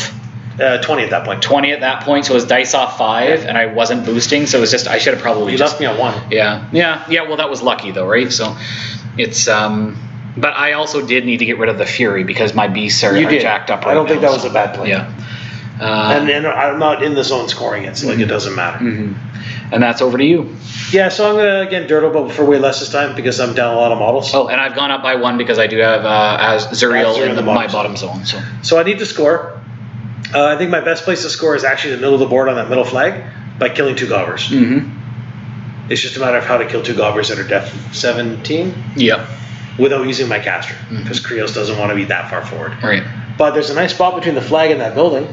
20 at that point. 20 at that point, so it was dice off 5, and I wasn't boosting, so it was just I should have probably. You left me on 1. Yeah. Well, that was lucky though, right? So it's but I also did need to get rid of the Fury because my beasts are jacked up. I don't think that was a bad play. Yeah. And then I'm not in the zone scoring it, so like it doesn't matter. And that's over to you. Yeah, so I'm gonna again dirt but for way less this time because I'm down a lot of models. Oh, and I've gone up by 1 because I do have as Zuriel in my bottom zone. So I need to score. I think my best place to score is actually the middle of the board on that middle flag by killing 2 gobbers. It's just a matter of how to kill 2 gobbers that are def 17. Yep. Without using my caster, because Kreoss doesn't want to be that far forward. Right. But there's a nice spot between the flag and that building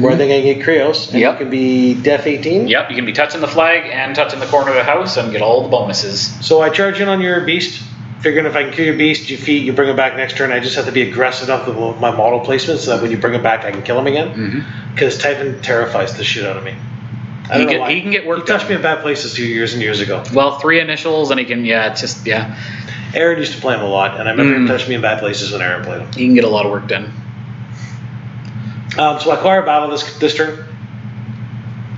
where I think I can get Kreoss, and you can be def 18. Yep, you can be touching the flag and touching the corner of the house and get all the bonuses. So I charge in on your beast, figuring if I can kill your beast, you feed, you bring him back next turn. I just have to be aggressive enough with my model placement so that when you bring him back, I can kill him again. Because Typhon terrifies the shit out of me. I don't know why. He can get work He touched me in bad places 2 years and years ago. Well, 3 initials, and he can, it's just, Aaron used to play him a lot, and I remember him touching me in bad places when Aaron played him. He can get a lot of work done. So I acquire a battle this turn.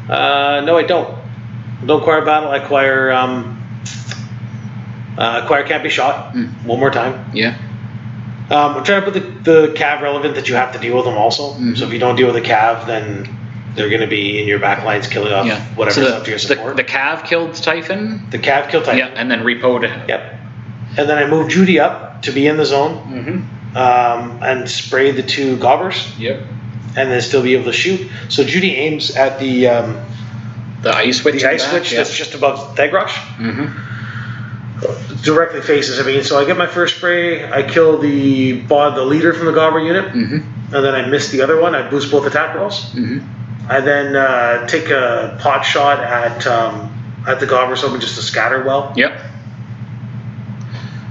No, I don't. I don't acquire a battle. I acquire can't be shot one more time. Yeah. I'm trying to put the cav relevant that you have to deal with them also. So if you don't deal with the cav, then they're going to be in your back lines killing off whatever's up to your support. The cav killed Typhon? The cav killed Typhon. Yeah, and then repoed it. Yep. And then I moved Judy up to be in the zone and spray the 2 gobbers. Yep. And then still be able to shoot. So Judy aims at the ice switch. The ice switch that's just above Thagrosh. Directly faces me. So I get my first spray. I kill the leader from the gobber unit. And then I miss the other one. I boost both attack rolls. I then take a pot shot at the gobbers, hoping just to scatter well. Yep.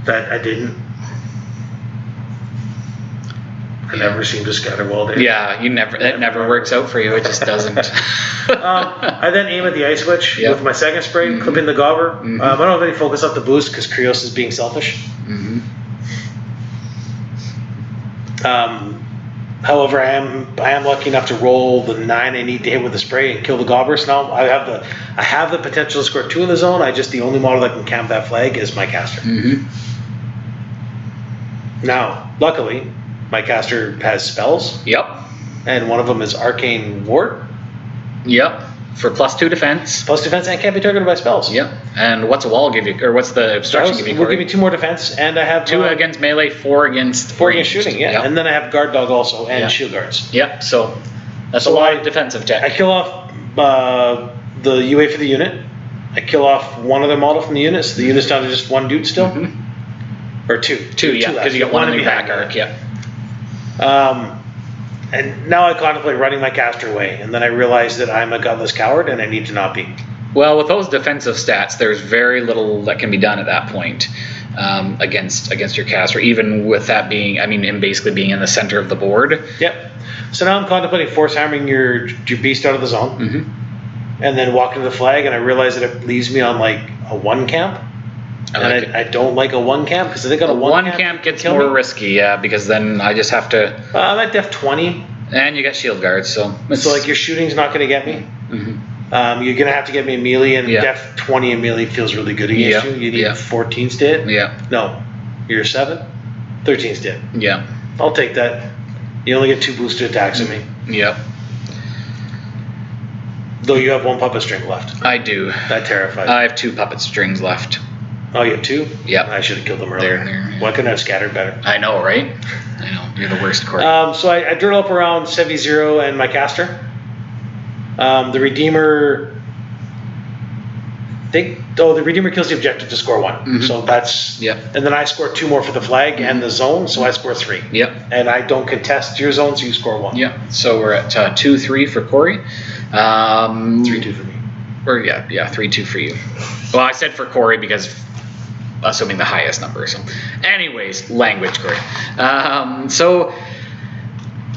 That I didn't. I never seem to scatter well, Dave. Yeah, it never works out for you. It just doesn't. I then aim at the ice switch with my second spray, clip in the gobber. I don't have any focus up the boost because Kreoss is being selfish. However, I am lucky enough to roll the 9 I need to hit with the spray and kill the gobbers. Now I have the potential to score 2 in the zone. The only model that can camp that flag is my caster. Now, luckily, my caster has spells. Yep. And one of them is Arcane Ward. Yep. For +2 defense. +2 defense and can't be targeted by spells. Yep. And what's a wall give you, or what's the obstruction give you? Will give me 2 more defense, and I have 2 against melee, 4 against 4 against shooting. Yeah. Yep. And then I have guard dog also and shield guards. Yep. So that's a lot of defensive tech. I kill off the UA for the unit. I kill off one other model from the unit, so the unit's down to just 1 dude still. Or 2. 2, yeah, because you got 1 in your back arc. Yeah. And now I contemplate running my caster away, and then I realize that I'm a gutless coward and I need to not be. Well, with those defensive stats, there's very little that can be done at that point against your caster, even with that being, him basically being in the center of the board. Yep. So now I'm contemplating force hammering your beast out of the zone, and then walking to the flag, and I realize that it leaves me on like a 1 camp. I don't like a 1 camp because I think on a 1 camp gets more risky, because then I just have to. I'm at def 20, and you got shield guards, so like your shooting's not going to get me. You're going to have to get me a melee, and def 20 and melee feels really good against you. You need 14's to hit. Yeah. No, you're 7, 13's to hit. Yeah. I'll take that. You only get 2 boosted attacks at me. Yep. Though you have 1 puppet string left. I do. That terrifies me. I have 2 puppet strings left. Oh, you have 2? Yep. I should have killed them earlier. Why couldn't I have scattered better? I know, right? I know. You're the worst, Cory. So I dirt up around Sevi 0 and my caster. The Redeemer... the Redeemer kills the objective to score 1. So that's... Yep. And then I score 2 more for the flag and the zone, so I score 3. Yep. And I don't contest your zone, so you score 1. Yep. So we're at 2-3 for Cory. 3-2 for me. Or 3-2 for you. Well, I said for Cory because assuming the highest number. So, anyways, language, Cory. So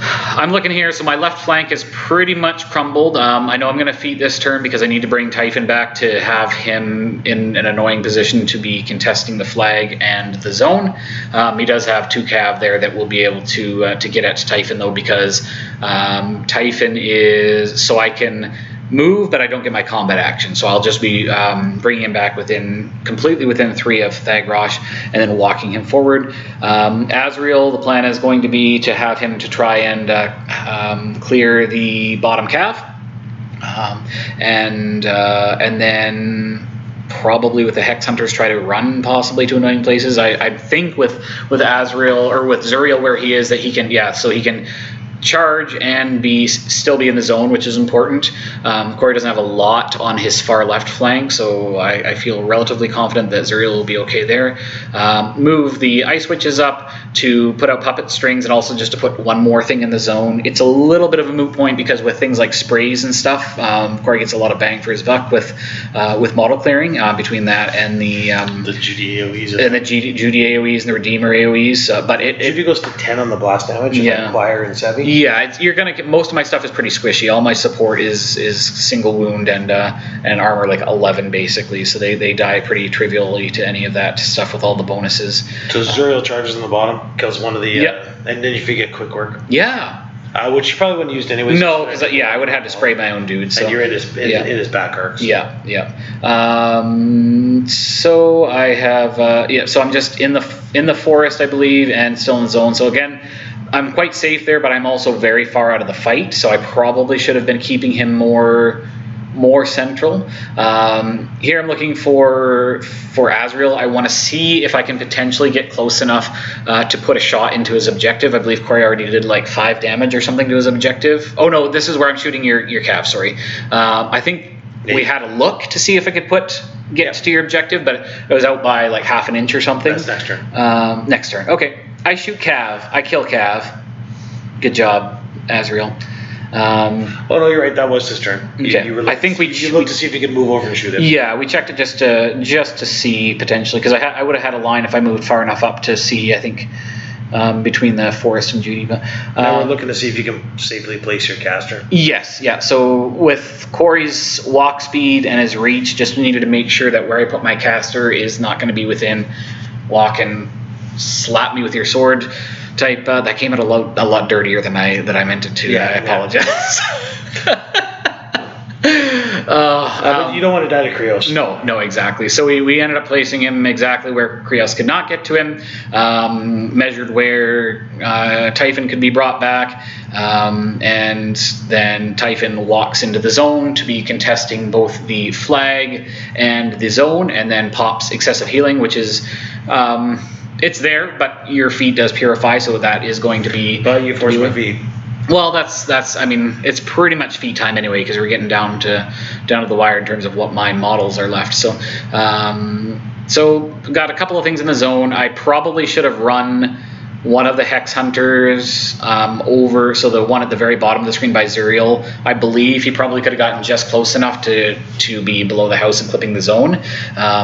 I'm looking here. So my left flank is pretty much crumbled. I know I'm going to feed this turn because I need to bring Typhon back to have him in an annoying position to be contesting the flag and the zone. He does have 2 cav there that will be able to get at Typhon though, because Typhon is so I can move, but I don't get my combat action. So I'll just be bringing him back completely within 3 of Thagrosh, and then walking him forward. Azrael, the plan is going to be to have him to try and clear the bottom calf, and then probably with the Hex Hunters try to run possibly to annoying places. I think with Azrael or with Zuriel where he is, that he can, so he can charge and still be in the zone, which is important. Cory doesn't have a lot on his far left flank, so I feel relatively confident that Zuriel will be okay there. Move the Ice Witches up to put out puppet strings, and also just to put one more thing in the zone. It's a little bit of a moot point because with things like sprays and stuff, Cory gets a lot of bang for his buck with model clearing between that and the Judy AoEs and the Judy AoEs and the Redeemer AoEs. But Judy goes to 10 on the blast damage. Yeah. Choir and Sevi. Yeah, you're gonna get, most of my stuff is pretty squishy. All my support is single wound and armor like 11 basically, so they die pretty trivially to any of that stuff with all the bonuses. So Zuriel charges in the bottom, kills one of the, and then you get quick work. Yeah. Which you probably wouldn't use anyways. No, because I would have had to spray my own dude. So. And you're in his back arcs. Yeah. So I have so I'm just in the forest, I believe, and still in the zone. So again, I'm quite safe there, but I'm also very far out of the fight, so I probably should have been keeping him more central. Here I'm looking for Azrael. I want to see if I can potentially get close enough to put a shot into his objective. I believe Cory already did like 5 damage or something to his objective. Oh no, this is where I'm shooting your calf, sorry. I think we had a look to see if I could get to your objective, but it was out by like half an inch or something. That's next turn. Next turn, okay. I shoot Cav. I kill Cav. Good job, Azrael. Oh no, you're right. That was his turn. Okay. I think you looked to see if you could move over and shoot it. Yeah, we checked it just to see potentially, because I would have had a line if I moved far enough up to see. I think between the forest and Judy. But now we're looking to see if you can safely place your caster. Yes. Yeah. So with Cory's walk speed and his reach, just needed to make sure that where I put my caster is not going to be within walk and slap me with your sword type. That came out a lot dirtier than I meant it to. I apologize. You don't want to die to Kreoss. No, exactly. So we ended up placing him exactly where Kreoss could not get to him. Measured where Typhon could be brought back, and then Typhon walks into the zone to be contesting both the flag and the zone, and then pops excessive healing, which is. It's there, but your feed does purify, so that is going to be. But you force my feed. Well, that's. I mean, it's pretty much feed time anyway, because we're getting down to the wire in terms of what my models are left. So, so got a couple of things in the zone. I probably should have run one of the Hex Hunters over, so the one at the very bottom of the screen by Zuriel. I believe he probably could have gotten just close enough to be below the house and clipping the zone.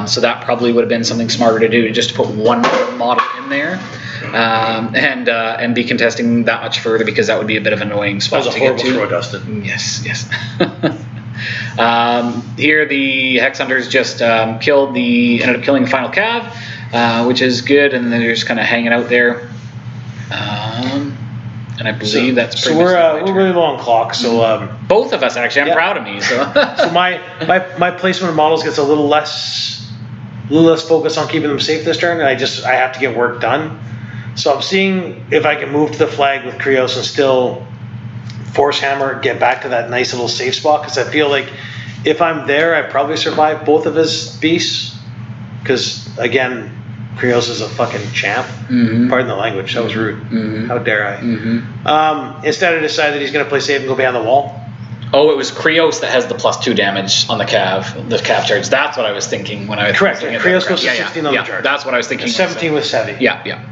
So that probably would have been something smarter to do, just to put one more model in there and be contesting that much further, because that would be a bit of an annoying spot to get to. That was a horrible throw, Dustin. Yes. Here the Hex Hunters just ended up killing the final Cav, which is good, and then they're just kind of hanging out there. And I believe that's pretty much we're really low on clock, so both of us actually. I'm proud of me. So so my placement of models gets a little less focused on keeping them safe this turn, and I have to get work done. So I'm seeing if I can move to the flag with Kreoss and still force hammer, get back to that nice little safe spot, because I feel like if I'm there, I probably survive both of his beasts, because again, Kreoss is a fucking champ. Mm-hmm. Pardon the language, that was rude. Mm-hmm. How dare I? Mm-hmm. Instead, I decided he's going to play safe and go behind the wall. Oh, it was Kreoss that has the +2 damage on the Cav charge. That's what I was thinking when I was correct. Kreoss goes to 16 on the charge. That's what I was thinking. 17 with Sevi. Yeah.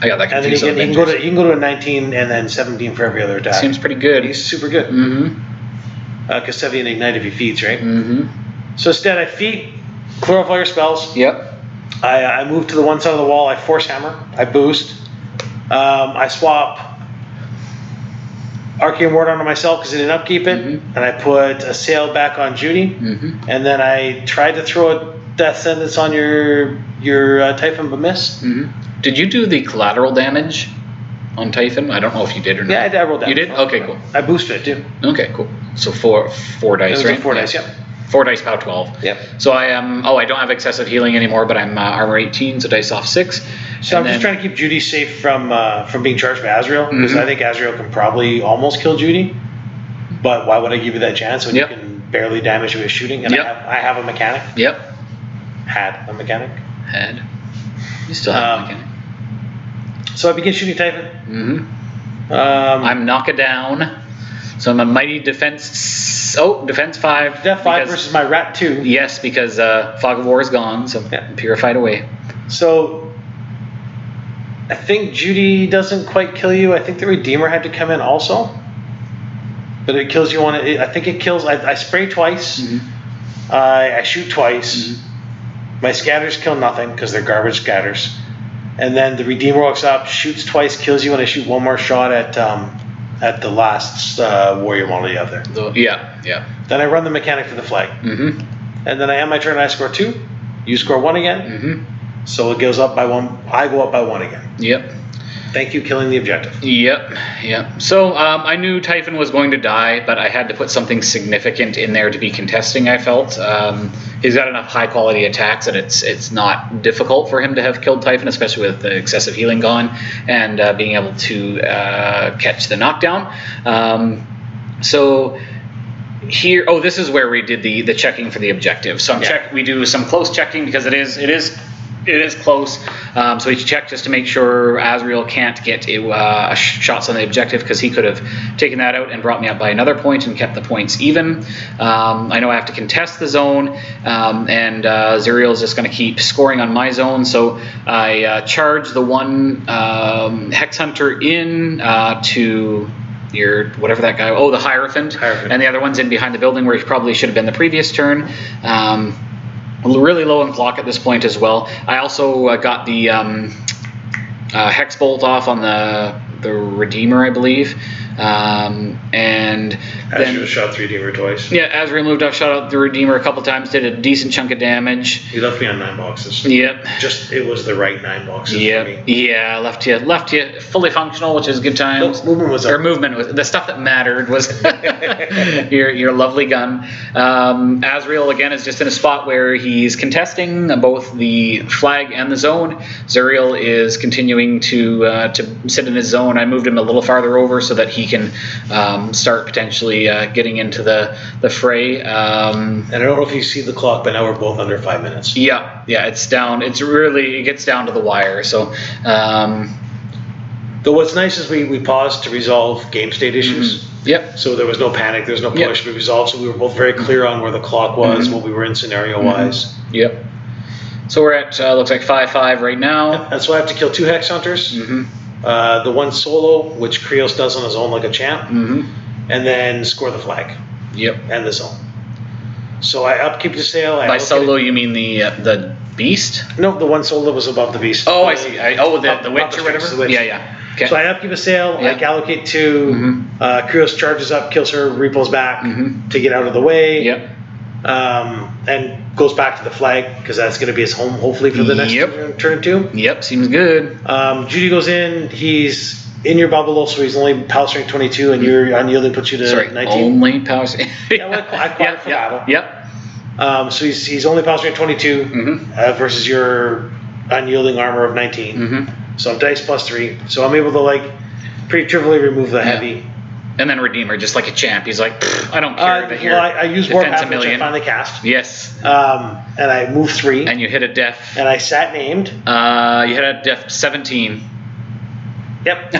I got that confused. And then you can go to a 19 and then 17 for every other attack. Seems pretty good. He's super good. Because Sevi and Ignite if he feeds, right? Mm-hmm. So instead, I feed, clear off all your spells. Yep. I move to the one side of the wall. I force hammer. I boost. I swap Arcane Ward onto myself because I didn't upkeep it, and I put a sail back on Judy, and then I tried to throw a Death Sentence on your Typhon, but missed. Did you do the collateral damage on Typhon? I don't know if you did or not. Yeah, I rolled that. You did? Okay, cool. I boosted it too. Okay, cool. So four dice, Those right? are 4 dice, yep. 4 dice, POW 12. Yep. So I am. I don't have excessive healing anymore, but I'm armor 18, so dice off 6. So I'm just trying to keep Judy safe from being charged by Azrael, because I think Azrael can probably almost kill Judy. But why would I give you that chance when you can barely damage with shooting? And I have a mechanic. Yep. Had a mechanic. Had. You still have a mechanic. So I begin shooting Typhon. I'm knock it down. So I'm a mighty defense. Oh, defense 5. Death 5 versus my rat 2. Yes, because Fog of War is gone, so purified away. So I think Judy doesn't quite kill you. I think the Redeemer had to come in also. But it kills you on it. I think it kills. I spray twice. I shoot twice. My scatters kill nothing because they're garbage scatters. And then the Redeemer walks up, shoots twice, kills you, and I shoot one more shot at the last warrior model you have there. Yeah. Then I run the mechanic for the flag. And then I end my turn and I score 2. You score 1 again. So it goes up by 1. I go up by 1 again. Yep. Thank you, killing the objective. Yep. So I knew Typhon was going to die, but I had to put something significant in there to be contesting, I felt. He's got enough high-quality attacks that it's not difficult for him to have killed Typhon, especially with the excessive healing gone, and being able to catch the knockdown. So here, this is where we did the checking for the objective. So we do some close checking because it is close, so we check just to make sure Azrael can't get shots on the objective, because he could have taken that out and brought me up by another point and kept the points even. I know I have to contest the zone, and Zuriel's just going to keep scoring on my zone, so I charge the one Hex Hunter in to whatever that guy, the Hierophant, and the other one's in behind the building where he probably should have been the previous turn. Really low on clock at this point as well. I also got the Hex Bolt off on the Redeemer, I believe. And Azrael shot the Redeemer twice. Yeah, Azrael moved up, shot out the Redeemer a couple times, did a decent chunk of damage. He left me on 9 boxes. Yep. It was the right 9 boxes for me. Yeah, left you fully functional, which is good times. Movement was up. Movement was the stuff that mattered was your lovely gun. Azrael again is just in a spot where he's contesting both the flag and the zone. Zuriel is continuing to sit in his zone. I moved him a little farther over so that he can start potentially getting into the fray. And I don't know if you see the clock, but now we're both under 5 minutes. Yeah, it's down. It gets down to the wire. So, though what's nice is we paused to resolve game state issues. Yep. So there was no panic, there was no push. We resolved, so we were both very clear on where the clock was, what we were in scenario-wise. Yep. So we're at looks like 5-5 right now. And so I have to kill 2 Hex Hunters. The one solo, which Kreoss does on his own like a champ, and then score the flag. Yep. And the zone. So I upkeep the sail. By solo, you mean the beast? No, the one solo that was above the beast. Oh, I see. The witch or whatever? The witch. Yeah. Okay. So I upkeep a sail, I allocate 2, Kreoss charges up, kills her, repulls back to get out of the way. Yep. And goes back to the flag, because that's going to be his home, hopefully, for the next turn 2. Yep, seems good. Judy goes in, he's in your bubble, so he's only power strength 22, and your unyielding puts you to 19. Only power strength. I qualified for battle. Yep. So he's only power strength 22 versus your unyielding armor of 19. So I'm dice plus 3. So I'm able to pretty trivially remove the heavy. And then Redeemer, just like a champ. He's like, I don't care that you're I use Warpath, which I finally cast. Yes. And I move 3. And you hit a def. And I sat named. You hit a def 17. Yep.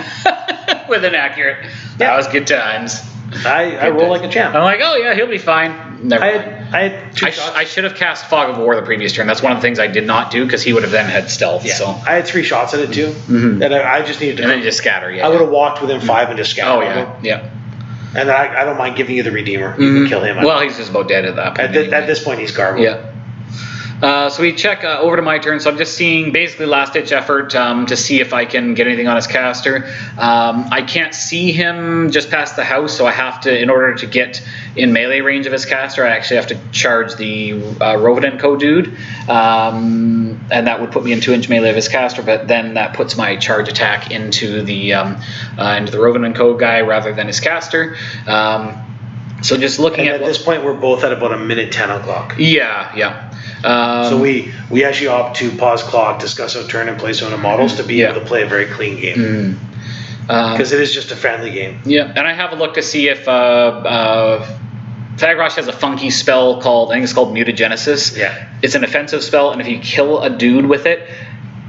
With an accurate. That was good times. I roll like a champ. I'm like, oh yeah, he'll be fine. Never mind. I had 2 shots. I should have cast Fog of War the previous turn. That's one of the things I did not do, because he would have then had stealth. Yeah. So I had 3 shots at it too. And I just needed to. And then you just scatter. Yeah. I would have walked within 5 and just scattered. Oh yeah. Yeah. And I don't mind giving you the Redeemer. You can kill him. Well, he's just about dead at that point. At this point, he's garbage. Yeah. So we check over to my turn. So I'm just seeing basically last-ditch effort to see if I can get anything on his caster. I can't see him just past the house, so I have to, in order to get in melee range of his caster, I actually have to charge the Rhoven Co dude, and that would put me in 2-inch melee of his caster. But then that puts my charge attack into the Rhoven Co guy rather than his caster. So just looking And at this point, we're both at about a minute 10 on clock. Yeah. So we actually opt to pause clock, discuss our turn, and play zone of models to be able to play a very clean game. Because it is just a friendly game. Yeah, and I have a look to see if Thagrosh has a funky spell called, I think it's called Mutagenesis. Yeah. It's an offensive spell, and if you kill a dude with it,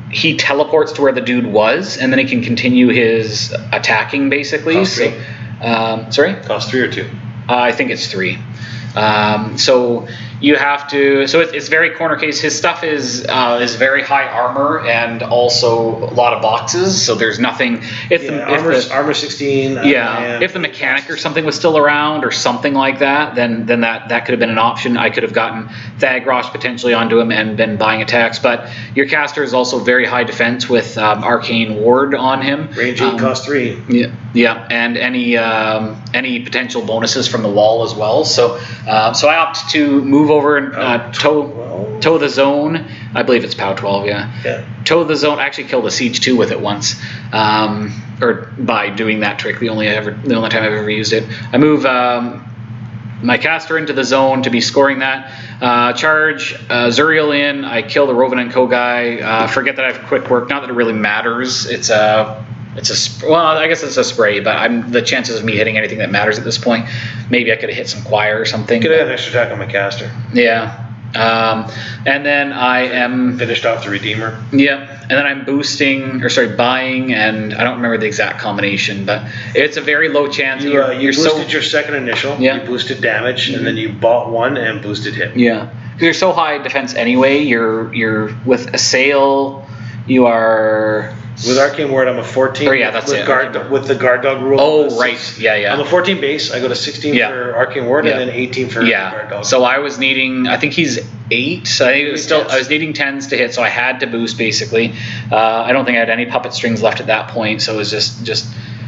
he teleports to where the dude was, and then he can continue his attacking, basically. Cost 3? Sorry? Cost 3 or 2? I think it's 3. So you have to. So it's very corner case. His stuff is very high armor and also a lot of boxes. So there's nothing. Armor 16. If the mechanic or something was still around or something like that, then that could have been an option. I could have gotten Thagrosh potentially onto him and been buying attacks. But your caster is also very high defense with Arcane Ward on him. Range 8, cost 3. Yeah, and any potential bonuses from the wall as well. So I opt to move over and toe the zone. I believe it's POW 12. Yeah. Toe the zone. I actually killed a Siege 2 with it once, or by doing that trick. The only time I've ever used it. I move my caster into the zone to be scoring that. Charge Zuriel in. I kill the Rhoven and Co guy. Forget that I have quick work. Not that it really matters. It's a I guess it's a spray, but the chances of me hitting anything that matters at this point, maybe I could have hit some choir or something. Could have had an extra attack on my caster. Yeah. And then I am finished off the Redeemer. Yeah, and then I'm buying, and I don't remember the exact combination, but it's a very low chance. You boosted your second initial. Yeah. You boosted damage, and then you bought one and boosted hit. Yeah, because you're so high defense anyway. You're with Assail. You are. With Arcane Ward, I'm a 14. Oh, yeah, that's it. With the guard dog rule. Oh, right. Yeah. I'm a 14 base. I go to 16 for Arcane Ward and then 18 for guard dog. So I was needing, I think he's 8. So I was needing 10s to hit, so I had to boost basically. I don't think I had any puppet strings left at that point, so it was just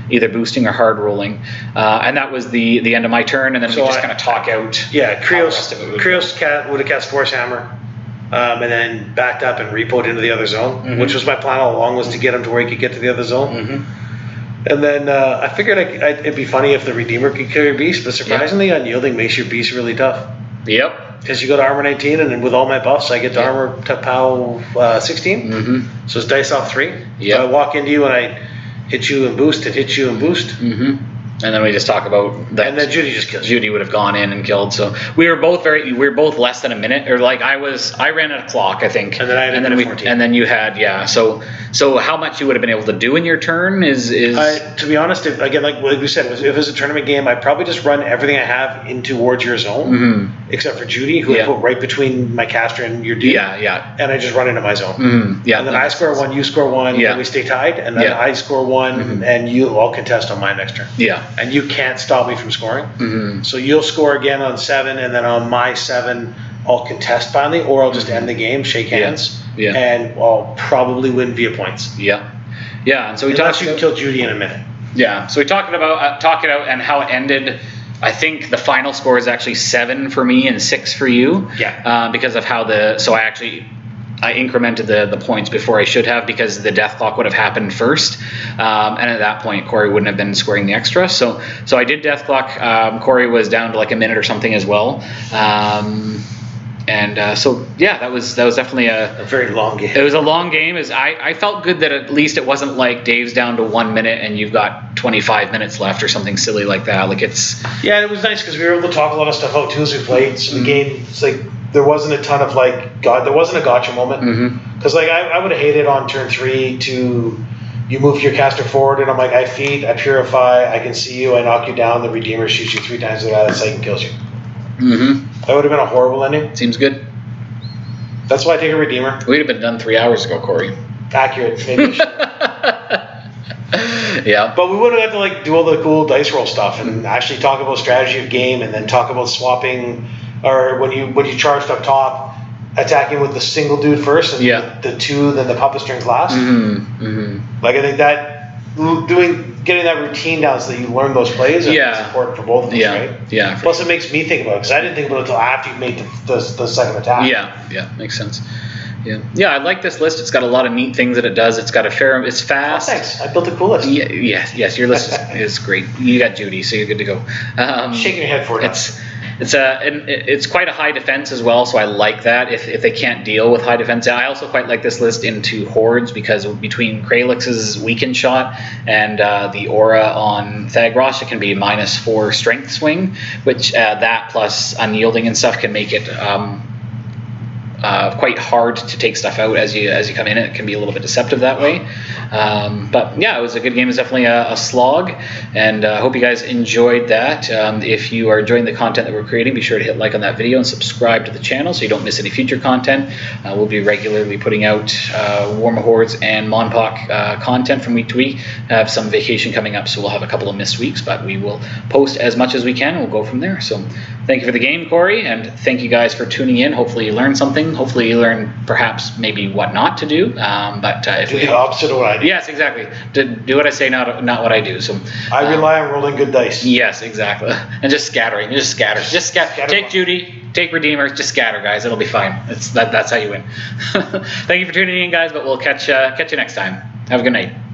either boosting or hard rolling. And that was the end of my turn, and then we just kind of talk out. Yeah, Kreoss would have cast Force Hammer. And then backed up and repoed into the other zone, which was my plan all along, was to get him to where he could get to the other zone. And then I figured it'd be funny if the Redeemer could kill your beast, but surprisingly, Unyielding makes your beast really tough. Yep. Because you go to armor 19, and then with all my buffs, I get to armor to POW 16. So it's dice off 3. So I walk into you and I hit you and boost, and hit you and boost. And then we just talk about that. And then Judy just kills you. Judy would have gone in and killed. So we were both less than a minute, or like I ran at a clock, I think. And then I had 14. And then you had So how much you would have been able to do in your turn is to be honest, like we said, if it was a tournament game, I'd probably just run everything I have in towards your zone, except for Judy, who I put right between my caster and your dude. Yeah. And I just run into my zone. And then I score 1, you score 1, and we stay tied, and then I score 1, and you all contest on my next turn. Yeah. And you can't stop me from scoring. So you'll score again on 7, and then on my 7, I'll contest finally, or I'll just end the game, shake hands, and I'll probably win via points. Yeah. And so unless you can kill Judy in a minute. Yeah. So we talked about talk it out and how it ended. I think the final score is actually 7 for me and 6 for you. Yeah. Because of how I incremented the points before I should have, because the DeathClock would have happened first, and at that point Cory wouldn't have been scoring the extra. So I did DeathClock. Cory was down to like a minute or something as well, that was definitely a very long game. It was a long game. I felt good that at least it wasn't like Dave's down to 1 minute and you've got 25 minutes left or something silly like that. Like it's it was nice because we were able to talk a lot of stuff out too as we played. So the game, it's like there wasn't a ton of there wasn't a gotcha moment, because I would have hated on turn 3 to you move your caster forward and I'm like, I feed, I purify, I can see you, I knock you down, the Redeemer shoots you 3 times, the guy that's and kills you. That would have been a horrible ending. Seems good. That's why I take a Redeemer. We'd have been done 3 hours ago, Cory. Accurate, maybe. Yeah. But we would have had to do all the cool dice roll stuff and actually talk about strategy of game, and then talk about swapping, or when you charged up top, attacking with the single dude first and the 2, then the puppet strings last. Like I think that getting that routine down so that you learn those plays is important for both of us, right? Yeah. Plus it makes me think about it, because I didn't think about it until after you made the second attack. Yeah, makes sense. Yeah, I like this list. It's got a lot of neat things that it does. It's got a fair. It's fast. Oh, thanks. I built a cool list. Yeah, yes. Your list is great. You got Judy, so you're good to go. Shaking your head for it. It's quite a high defense as well, so I like that. If they can't deal with high defense, I also quite like this list into hordes because between Kralix's weaken shot and the aura on Thagrosh, it can be -4 strength swing, which that plus unyielding and stuff can make it quite hard to take stuff out as you come in. It can be a little bit deceptive that way. But yeah, it was a good game. It's definitely a slog, and I hope you guys enjoyed that. If you are enjoying the content that we're creating, be sure to hit like on that video and subscribe to the channel so you don't miss any future content. We'll be regularly putting out Warmachine Hordes and Monpok content from week to week. I have some vacation coming up, so we'll have a couple of missed weeks, but we will post as much as we can, and we'll go from there. So thank you for the game, Cory, and thank you guys for tuning in. Hopefully you learned something. Hopefully you learn perhaps maybe what not to do. If do the opposite of what I do. Yes, exactly. Do what I say, not what I do. So I rely on rolling good dice. Yes, exactly. And just scattering. Just scatter. Take Judy. Take Redeemers. Just scatter, guys. It'll be fine. That's how you win. Thank you for tuning in, guys. But we'll catch you next time. Have a good night.